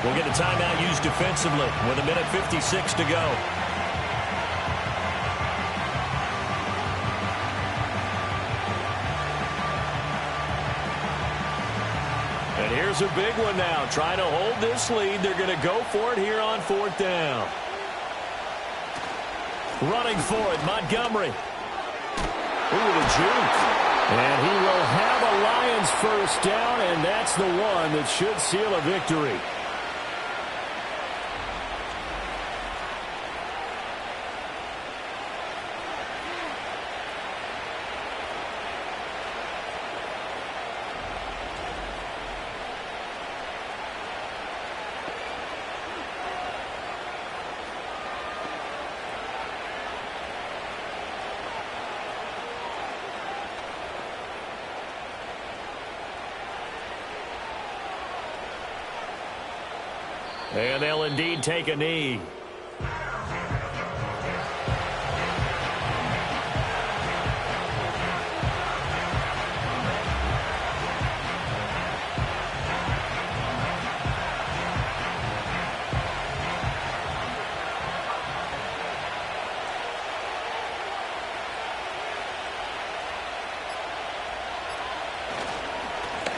we'll get a timeout used defensively with 1:56 to go. Here's a big one now. Trying to hold this lead. They're going to go for it here on 4th down. Running for it, Montgomery. Ooh, the juke. And he will have a Lions first down, and that's the one that should seal a victory. And they'll indeed take a knee.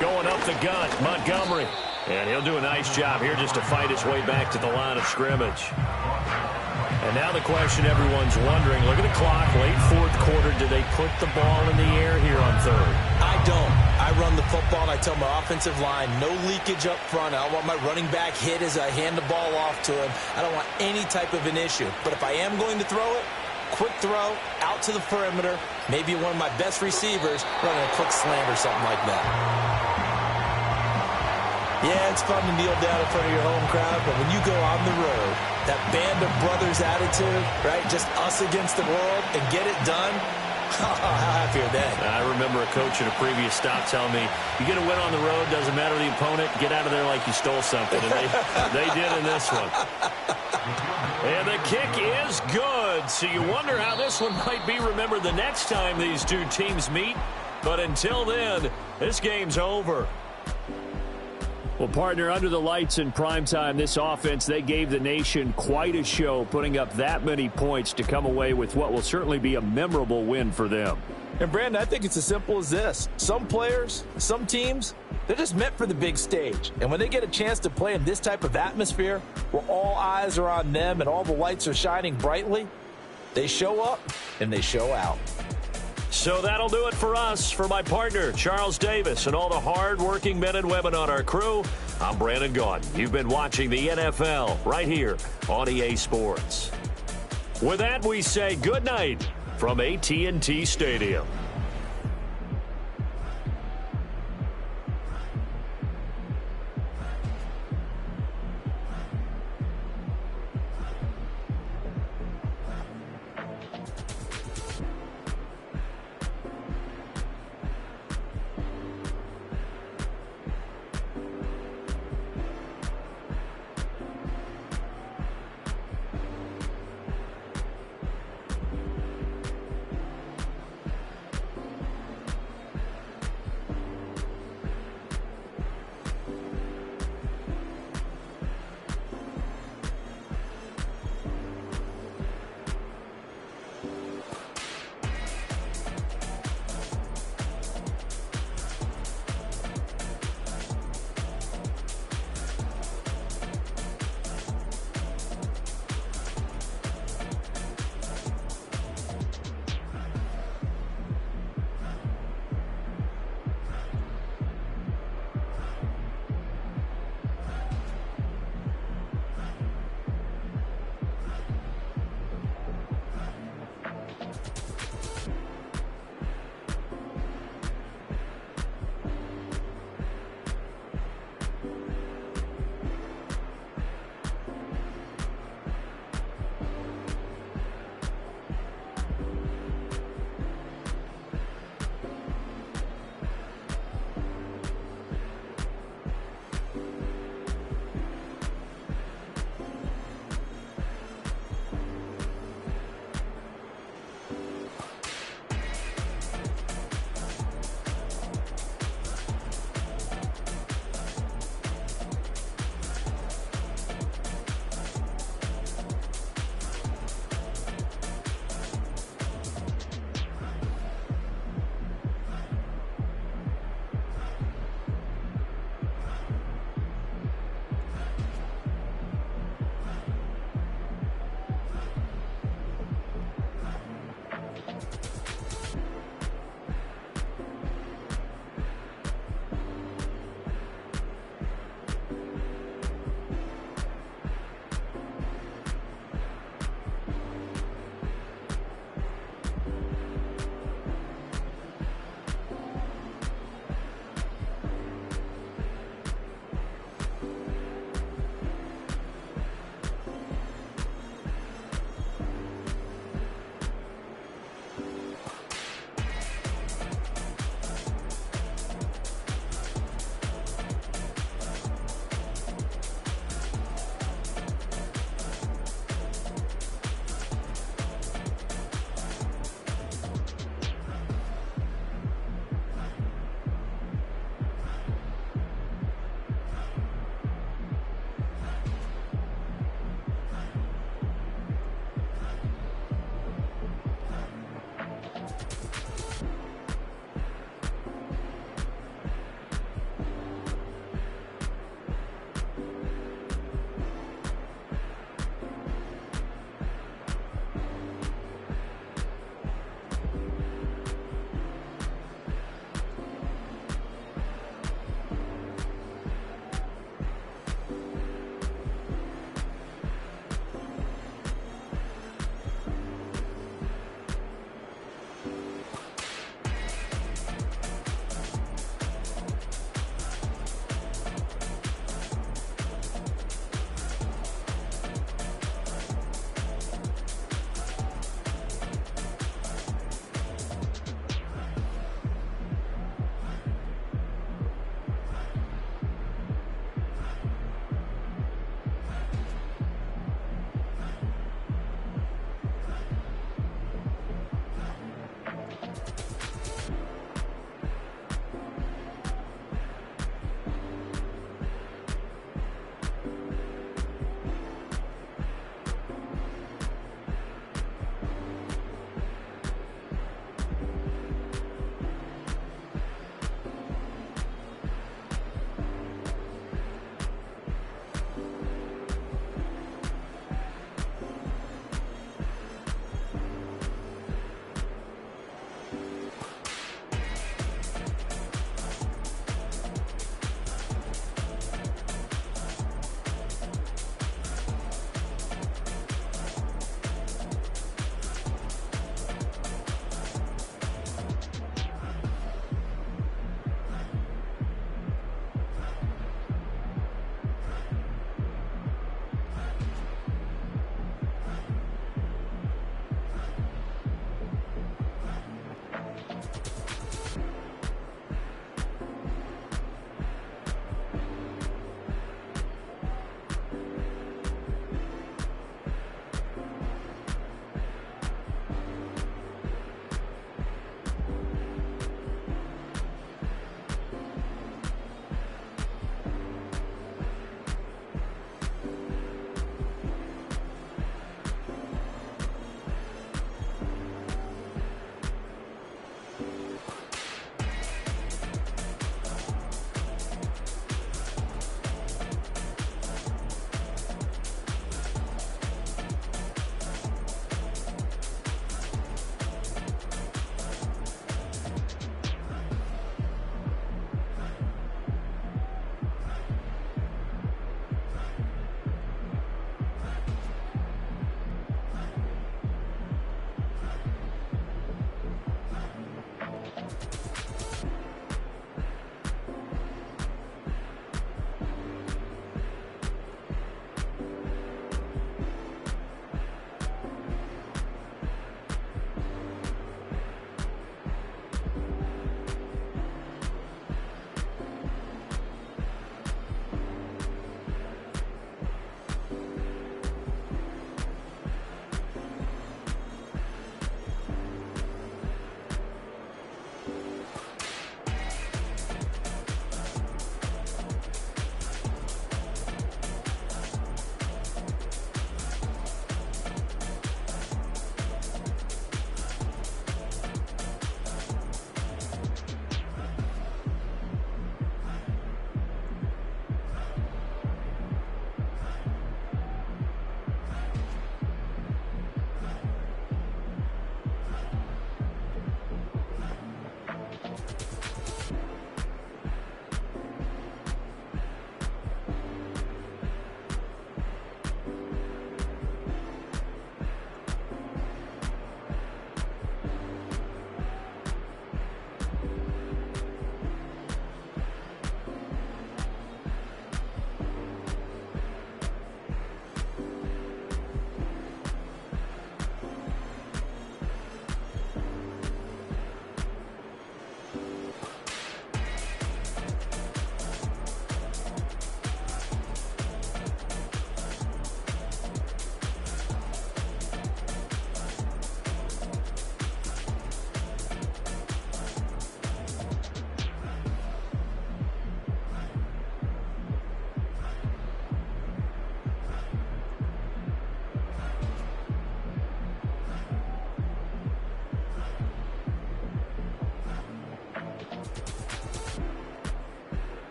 Going up the gut, Montgomery. And he'll do a nice job here just to fight his way back to the line of scrimmage. And now the question everyone's wondering, look at the clock, late 4th quarter. Do they put the ball in the air here on 3rd? I don't. I run the football, and I tell my offensive line, no leakage up front. I don't want my running back hit as I hand the ball off to him. I don't want any type of an issue. But if I am going to throw it, quick throw, out to the perimeter, maybe one of my best receivers running a quick slant or something like that. Yeah, it's fun to kneel down in front of your home crowd, but when you go on the road, that band of brothers attitude, right, just us against the world, and get it done, how happy are they? I remember a coach at a previous stop telling me, you get a win on the road, doesn't matter the opponent, get out of there like you stole something, and they did in this one. And the kick is good, so you wonder how this one might be remembered the next time these two teams meet, but until then, this game's over. Well, partner, under the lights in primetime, this offense, they gave the nation quite a show, putting up that many points to come away with what will certainly be a memorable win for them. And, Brandon, I think it's as simple as this. Some players, some teams, they're just meant for the big stage. And when they get a chance to play in this type of atmosphere, where all eyes are on them and all the lights are shining brightly, they show up and they show out. So that'll do it for us. For my partner, Charles Davis, and all the hard-working men and women on our crew, I'm Brandon Gaudin. You've been watching the NFL right here on EA Sports. With that, we say good night from AT&T Stadium.